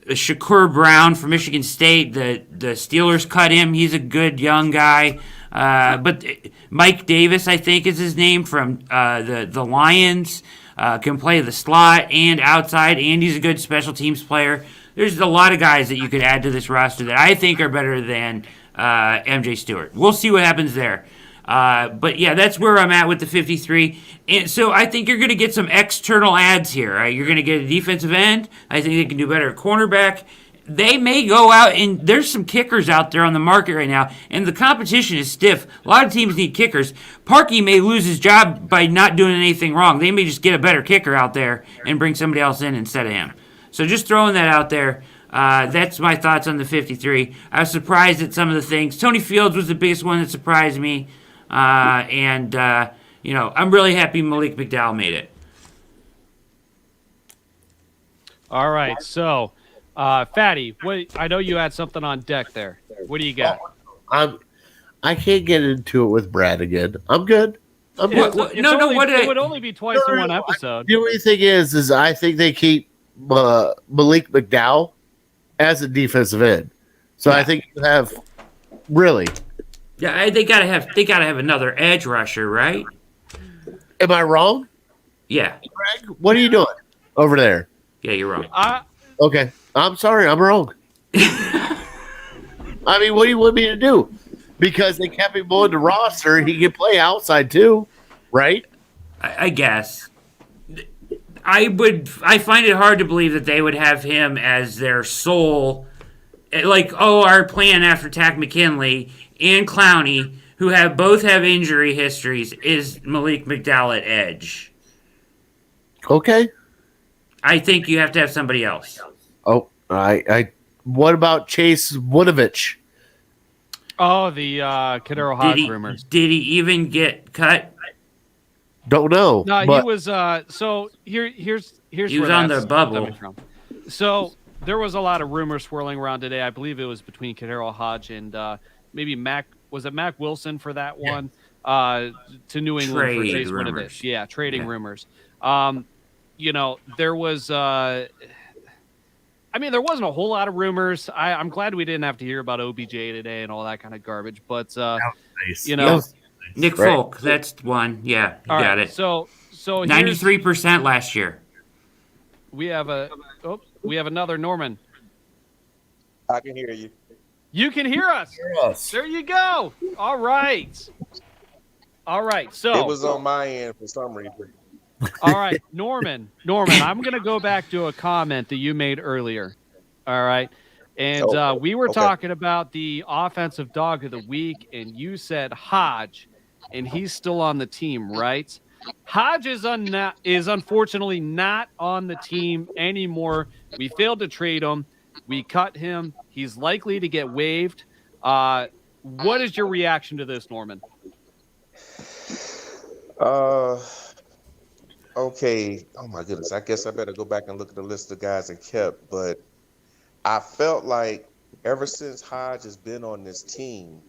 Shakur Brown from Michigan State. The Steelers cut him. He's a good young guy. But Mike Davis, I think, is his name, from the Lions. Can play the slot and outside, and he's a good special teams player. There's a lot of guys that you could add to this roster that I think are better than MJ Stewart. We'll see what happens there. But yeah, that's where I'm at with the 53. And so I think you're going to get some external adds here. Right? You're going to get a defensive end. I think they can do better at cornerback. They may go out, and there's some kickers out there on the market right now, and the competition is stiff. A lot of teams need kickers. Parkey may lose his job by not doing anything wrong. They may just get a better kicker out there and bring somebody else in instead of him. So just throwing that out there. That's my thoughts on the 53. I was surprised at some of the things. Tony Fields was the biggest one that surprised me. I'm really happy Malik McDowell made it. All right, so Fatty, I know you had something on deck there. What do you got? I can't get into it with Brad again. I'm good. It would only be twice in one episode. The only thing is I think they keep Malik McDowell as a defensive end. So I think you have really. Yeah, they gotta have another edge rusher, right? Am I wrong? Yeah. Greg, what are you doing over there? Yeah, you're wrong. Okay. I'm sorry, I'm wrong. I mean, what do you want me to do? Because they kept him on the roster, he can play outside too, right? I guess. I find it hard to believe that they would have him as their sole, our plan after Takk McKinley and Clowney, who both have injury histories, is Malik McDowell at edge. Okay. I think you have to have somebody else. Oh, what about Chase Winovich? Oh, the Kadero Hodge rumors. Did he even get cut? Don't know. No, he was. So here's he was on the bubble. From. So there was a lot of rumors swirling around today. I believe it was between Kadero Hodge and maybe Mac. Was it Mac Wilson for that one? To New England for Chase Winovich. Yeah, trading rumors. There was. There wasn't a whole lot of rumors. I'm glad we didn't have to hear about OBJ today and all that kind of garbage. But nice. Nick Folk, that's one. Yeah, you got it. So 93% last year. We have another Norman. I can hear you. You can hear us. Yes. There you go. All right. So It was on my end for some reason. All right, Norman, I'm going to go back to a comment that you made earlier. All right. And we were talking about the offensive dog of the week, and you said Hodge, and he's still on the team, right? Hodge is unfortunately not on the team anymore. We failed to trade him. We cut him. He's likely to get waived. What is your reaction to this, Norman? Okay. Oh my goodness. I guess I better go back and look at the list of guys I kept. But I felt like ever since Hodge has been on this team,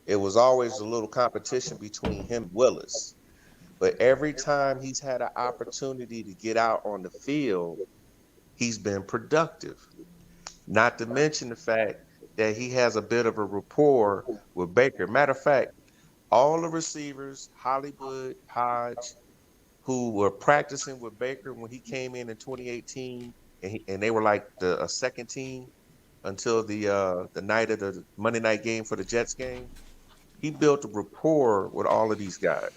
it was always a little competition between him and Willis. But every time he's had an opportunity to get out on the field, he's been productive. Not to mention the fact that he has a bit of a rapport with Baker. Matter of fact, all the receivers, Hollywood, Hodge, who were practicing with Baker when he came in 2018, and they were like a second team until the night of the Monday night game for the Jets game. He built a rapport with all of these guys.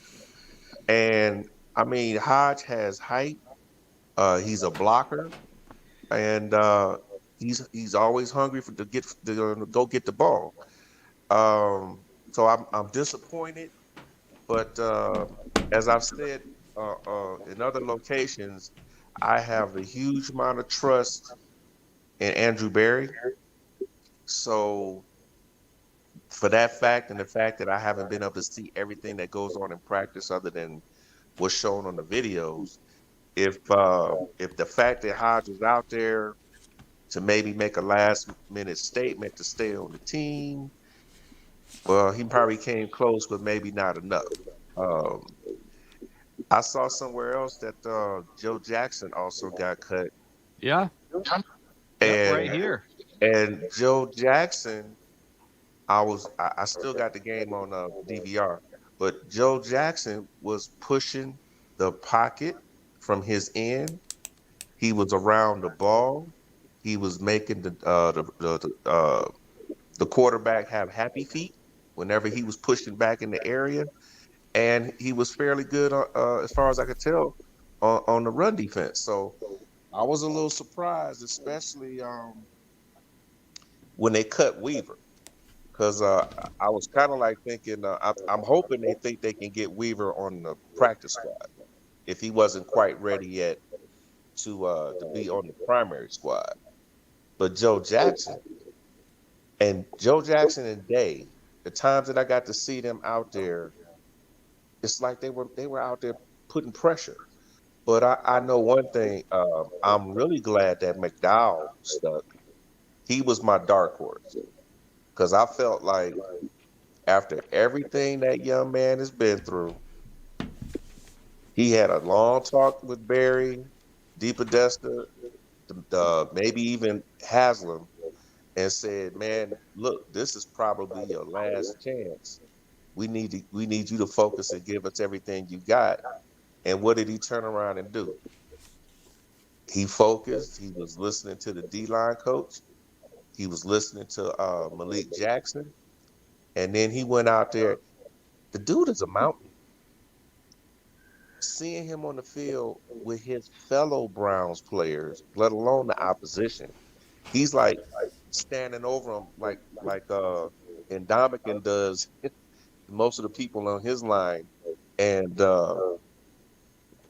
And, Hodge has height. He's a blocker. And he's always hungry to go get the ball. So I'm disappointed. But as I've said in other locations, I have a huge amount of trust in Andrew Berry. So for that fact and the fact that I haven't been able to see everything that goes on in practice other than what's shown on the videos, if the fact that Hodge was out there to maybe make a last minute statement to stay on the team. Well, he probably came close, but maybe not enough. Um, I saw somewhere else that Joe Jackson also got cut, Yeah. Yep, and right here. Joe Jackson, I still got the game on DVR, but Joe Jackson was pushing the pocket from his end. He was around the ball. He was making the quarterback have happy feet whenever he was pushing back in the area, and he was fairly good as far as I could tell on the run defense. So I was a little surprised, especially when they cut Weaver, because I was kind of like thinking I'm hoping they think they can get Weaver on the practice squad if he wasn't quite ready yet to be on the primary squad. But Joe Jackson and Day, the times that I got to see them out there, it's like they were out there putting pressure. But I know one thing. I'm really glad that McDowell stuck. He was my dark horse because I felt like after everything that young man has been through, he had a long talk with Barry, DePodesta, maybe even Haslam, and said, "Man, look, this is probably your last chance. We need you to focus and give us everything you got." And what did he turn around and do? He focused. He was listening to the D-line coach. He was listening to Malik Jackson. And then he went out there. The dude is a mountain. Seeing him on the field with his fellow Browns players, let alone the opposition, he's like standing over him like Indomitian does most of the people on his line.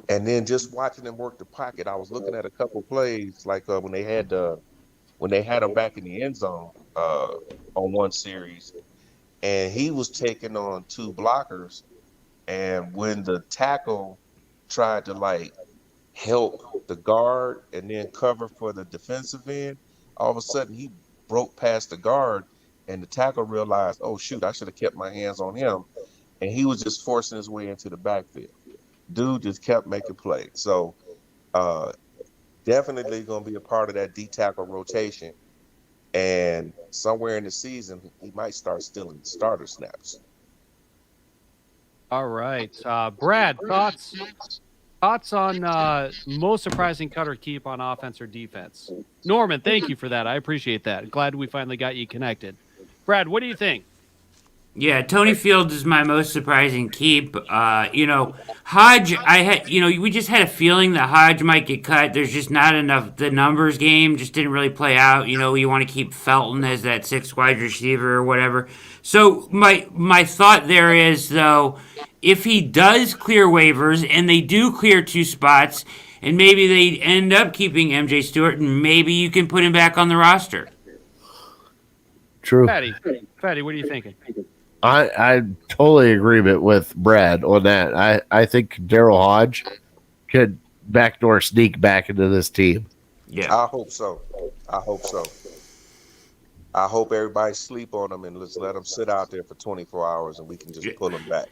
And then just watching him work the pocket, I was looking at a couple plays like when they had him back in the end zone on one series, and he was taking on two blockers, and when the tackle tried to like help the guard and then cover for the defensive end, all of a sudden he broke past the guard, and the tackle realized, oh shoot, I should have kept my hands on him, and he was just forcing his way into the backfield. Dude just kept making plays. So definitely going to be a part of that D tackle rotation. And somewhere in the season, he might start stealing starter snaps. All right. Brad, thoughts on most surprising cut or keep on offense or defense? Norman, thank you for that. I appreciate that. Glad we finally got you connected. Brad, what do you think? Yeah, Tony Fields is my most surprising keep. Hodge, we just had a feeling that Hodge might get cut. There's just not enough. The numbers game just didn't really play out. You want to keep Felton as that sixth wide receiver or whatever. So my thought there is, though, if he does clear waivers and they do clear two spots, and maybe they end up keeping MJ Stewart, and maybe you can put him back on the roster. True. Fatty, what are you thinking? I totally agree with Brad on that. I think Daryl Hodge could backdoor sneak back into this team. Yeah, I hope so. I hope everybody sleep on him and let's let him sit out there for 24 hours and we can just pull him back.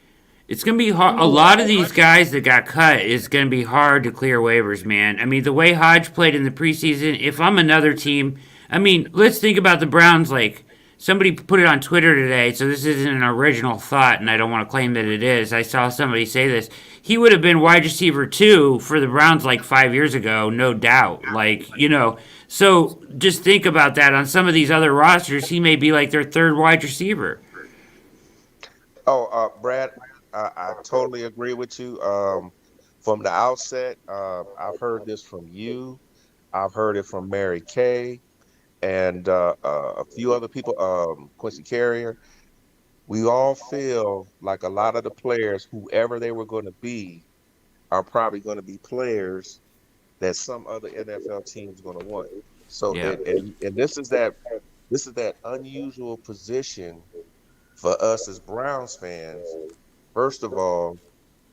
it's going to be hard. A lot of these guys that got cut is going to be hard to clear waivers, man. I mean, the way Hodge played in the preseason, if I'm another team, let's think about the Browns. Like, somebody put it on Twitter today, so this isn't an original thought, and I don't want to claim that it is. I saw somebody say this. He would have been wide receiver 2 for the Browns like 5 years ago, no doubt. So just think about that. On some of these other rosters, he may be like their third wide receiver. Brad, I totally agree with you. From the outset, I've heard this from you. I've heard it from Mary Kay and a few other people, Quincy Carrier. We all feel like a lot of the players, whoever they were going to be, are probably going to be players that some other NFL team is going to want. So, Yeah. and this is that unusual position for us as Browns fans. First of all,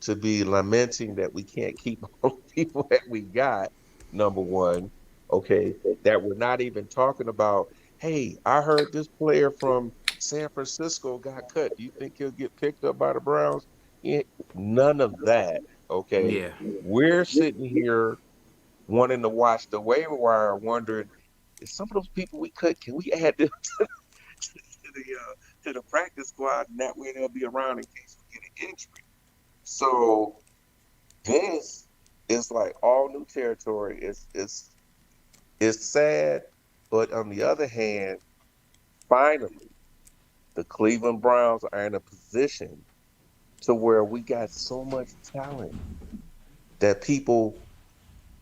to be lamenting that we can't keep all the people that we got, number one, okay, that we're not even talking about, hey, I heard this player from San Francisco got cut. Do you think he'll get picked up by the Browns? Yeah, none of that, okay? Yeah. We're sitting here wanting to watch the waiver wire, wondering, is some of those people we cut, can we add them to the practice squad, and that way they'll be around in case we get an injury. So this is like all new territory. It's sad, but on the other hand, finally, the Cleveland Browns are in a position to where we got so much talent that people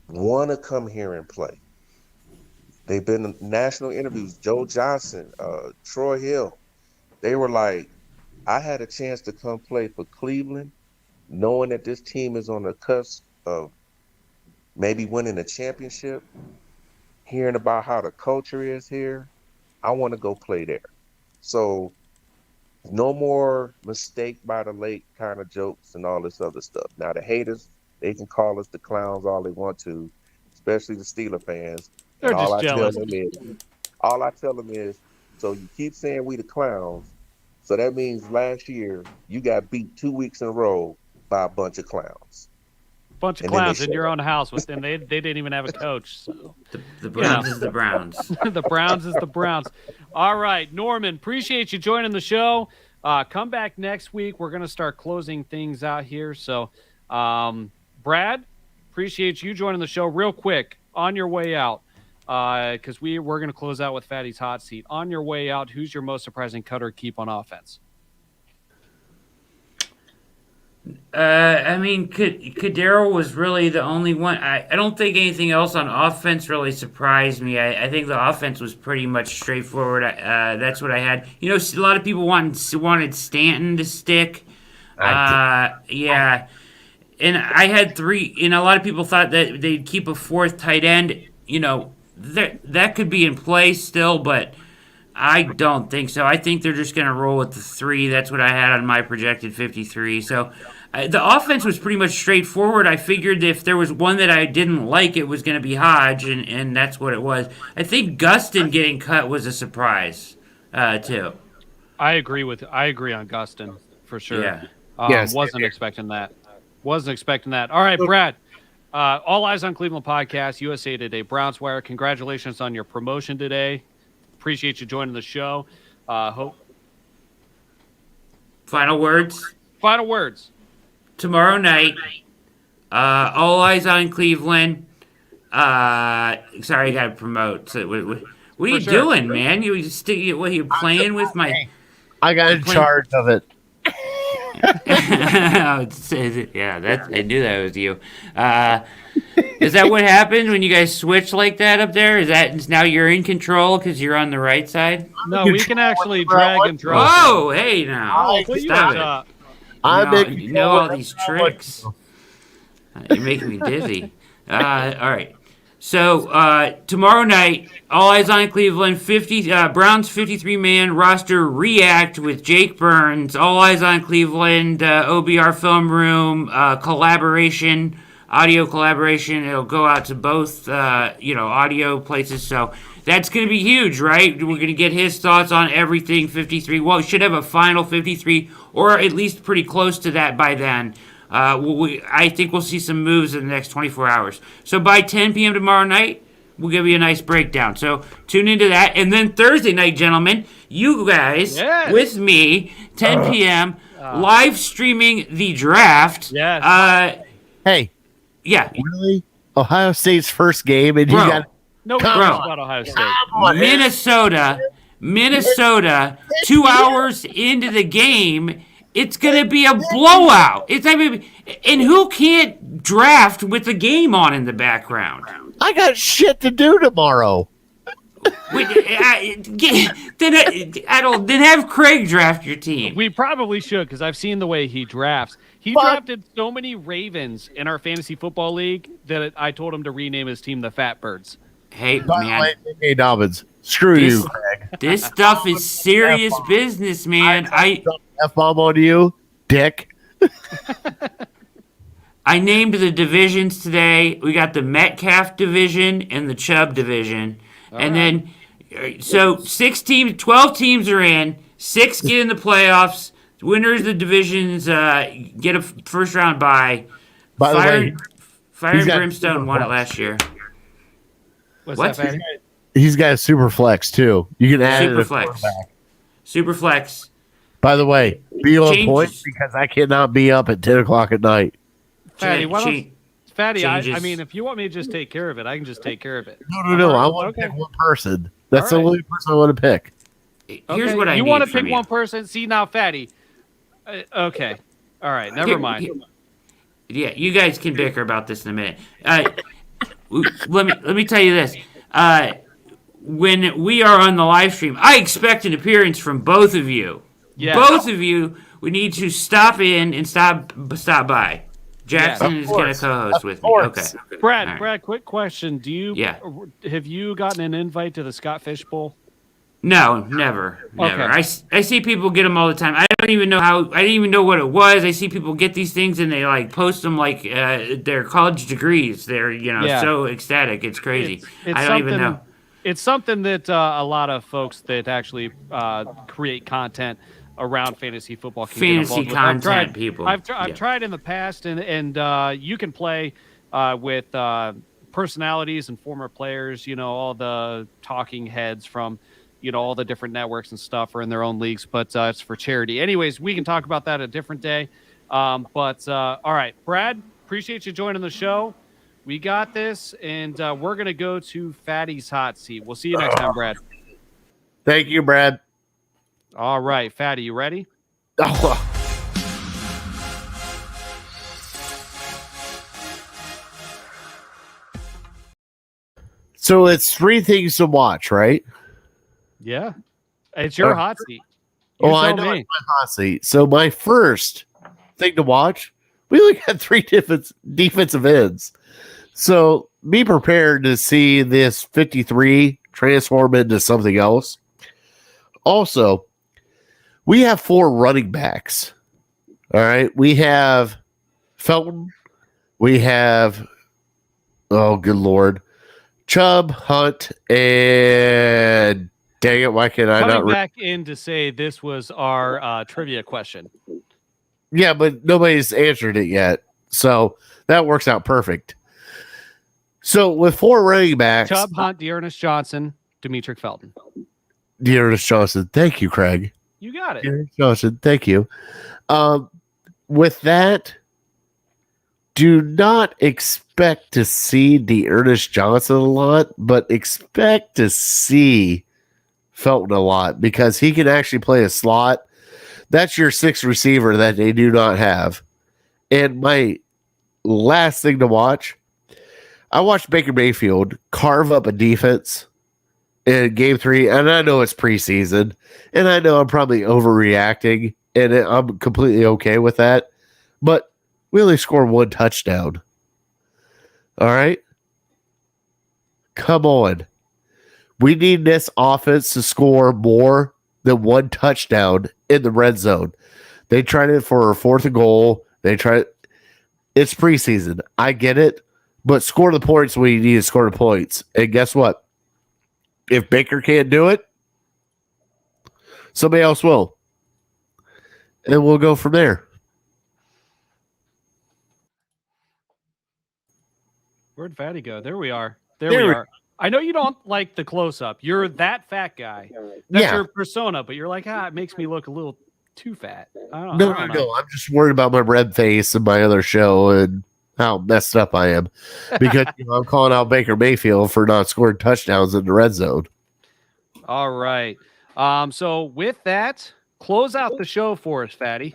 want to come here and play. They've been in national interviews. Joe Johnson, Troy Hill, they were like, I had a chance to come play for Cleveland, knowing that this team is on the cusp of maybe winning a championship, hearing about how the culture is here. I want to go play there. So no more mistake by the lake kind of jokes and all this other stuff. Now the haters, they can call us the clowns all they want to, especially the Steeler fans. They're And just jealous. all I tell them is, so you keep saying we the clowns, so that means last year you got beat 2 weeks in a row by a bunch of clowns. Bunch of And then they clowns in showed your up. own house with them. They didn't even have a coach. So The Browns is the Browns. the Browns is the Browns. All right, Norman, appreciate you joining the show. Come back next week. We're going to start closing things out here. So, Brad, appreciate you joining the show real quick on your way out, because we're going to close out with Fatty's Hot Seat. On your way out, who's your most surprising cut or keep on offense? I mean, Kadero was really the only one. I don't think anything else on offense really surprised me. I think the offense was pretty much straightforward. That's what I had. You know, a lot of people wanted Stanton to stick. Yeah. And I had three, and a lot of people thought that they'd keep a fourth tight end. You know, that could be in play still, but I don't think so. I think they're just going to roll with the three. That's what I had on my projected 53. So the offense was pretty much straightforward. I figured if there was one that I didn't like, it was going to be Hodge, and that's what it was. I think Gustin getting cut was a surprise, too. I agree on Gustin for sure. Yeah. Yes. Wasn't expecting that. All right, Brad. All Eyes on Cleveland podcast, USA Today, Browns Wire. Congratulations on your promotion today. Appreciate you joining the show. Final words. Tomorrow night, All Eyes on Cleveland. Sorry, I got to promote. So, what are you doing, man? You playing with my... I got in charge of it. Yeah, I knew that was you. Is that what happens when you guys switch like that up there? Is now you're in control because you're on the right side? No, we can actually drag and drop. Whoa, hey now. Stop it. You know all these tricks. You're making me dizzy. All right. So tomorrow night, All Eyes on Cleveland, Browns 53-man roster react with Jake Burns. All Eyes on Cleveland, OBR Film Room collaboration, audio collaboration. It'll go out to both audio places. So that's going to be huge, right? We're going to get his thoughts on everything 53. Well, we should have a final 53, or at least pretty close to that by then. I think we'll see some moves in the next 24 hours. So by 10 p.m. tomorrow night, we'll give you a nice breakdown. So tune into that. And then Thursday night, gentlemen, you guys with me, 10 p.m., live streaming the draft. Yes. Hey. Yeah. Really? Ohio State's first game, and you got... Nobody cares about Ohio State. Minnesota, 2 hours into the game... It's going to be a blowout. And who can't draft with the game on in the background? I got shit to do tomorrow. Then have Craig draft your team. We probably should, because I've seen the way he drafts. He drafted so many Ravens in our fantasy football league that I told him to rename his team the Fat Birds. Hey, man. Hey, Dobbins. Screw you, Craig. This stuff is serious business, man. F-bomb on you, dick. I named the divisions today. We got the Metcalf division and the Chubb division. Then, so 12 teams are in. 6 get in the playoffs. Winners of the divisions get a first round bye. By the way, Fire and got Brimstone won it last year. What's What? that, Fatty? he's got a super flex too. You can add Super it. flex. Super flex. By the way, be on Changes. point because I cannot be up at 10 o'clock at night. Fatty, why don't Fatty, I changes. mean, if you want me to just take care of it, I can just take care of it. No. I want to pick one person. That's the only person I want to pick. Here's what I need you want to from pick you. one person? See now, Fatty. Okay. All right. Never mind. Yeah, you guys can bicker about this in a minute. Let me tell you this. When we are on the live stream, I expect an appearance from both of you. Yeah. Both of you, we need to stop in and stop by. Jackson is going to co-host with me. Okay. Brad, All right. Brad, quick question. Have you gotten an invite to the Scott Fish Bowl? No, never. Okay. I see people get them all the time. I didn't even know what it was. I see people get these things and they like post them like their college degrees. They're so ecstatic. It's crazy. I don't even know. It's something that a lot of folks that actually create content around fantasy football can Fantasy get involved with. content people. I've tried in the past, and you can play with personalities and former players. All the talking heads from all the different networks and stuff are in their own leagues, but it's for charity. Anyways, we can talk about that a different day. All right, Brad, appreciate you joining the show. We got this, and we're going to go to Fatty's hot seat. We'll see you next time, Brad. Thank you, Brad. All right, Fatty, you ready? Oh. So it's 3 things to watch, right? Yeah. It's your hot seat. I know it's my hot seat. So my first thing to watch, we only got 3 different defensive ends. So be prepared to see this 53 transform into something else. Also, we have 4 running backs. All right. We have Felton. We have, oh, good Lord, Chubb, Hunt, and dang it, why can't I not? Coming back in to say this was our trivia question. Yeah, but nobody's answered it yet. So that works out perfect. So with 4 running backs, Chubb, Hunt, Dearness Johnson, Demetric Felton. Dearness Johnson. Thank you, Craig. You got it. Dearness Johnson. Thank you. With that, do not expect to see Dearness Johnson a lot, but expect to see Felton a lot because he can actually play a slot. That's your 6th receiver that they do not have. And my last thing to watch, I watched Baker Mayfield carve up a defense in game 3, and I know it's preseason, and I know I'm probably overreacting, and I'm completely okay with that, but we only scored 1 touchdown. All right? Come on. We need this offense to score more than 1 touchdown in the red zone. They tried it for a 4th and goal. It's preseason. I get it, but score the points when you need to score the points. And guess what? If Baker can't do it, somebody else will. And we'll go from there. Where'd Fatty go? There we are. There we are. I know you don't like the close-up. You're that fat guy. That's your persona, but you're like, it makes me look a little too fat. I don't know. I'm just worried about my red face and my other show and how messed up I am. Because I'm calling out Baker Mayfield for not scoring touchdowns in the red zone. All right. So with that, close out the show for us, Fatty.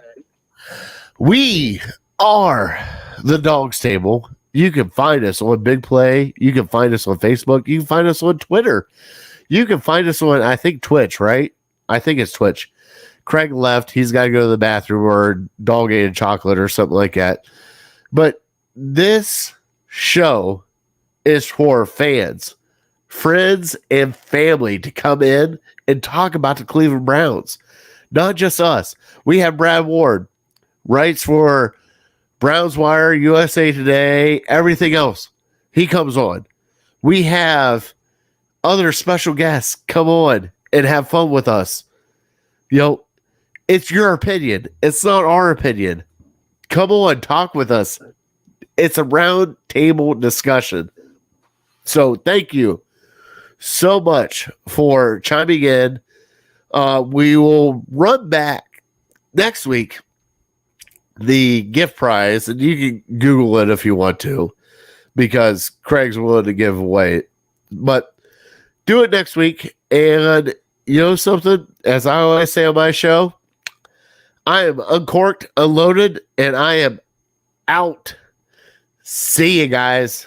We are the Dawgs Table. You can find us on BIGPLAY. You can find us on Facebook. You can find us on Twitter. You can find us on, I think, Twitch, right? I think it's Twitch. Craig left. He's got to go to the bathroom or dog ate chocolate or something like that. But this show is for fans, friends, and family to come in and talk about the Cleveland Browns. Not just us. We have Brad Ward, writes for Browns Wire, USA Today, everything else. He comes on. We have other special guests come on and have fun with us. It's your opinion. It's not our opinion. Come on, talk with us. It's a round table discussion. So thank you so much for chiming in. We will run back next week the gift prize, and you can Google it if you want to, because Craig's willing to give away. But do it next week. And you know something? As I always say on my show, I am uncorked, unloaded, and I am out. See you guys.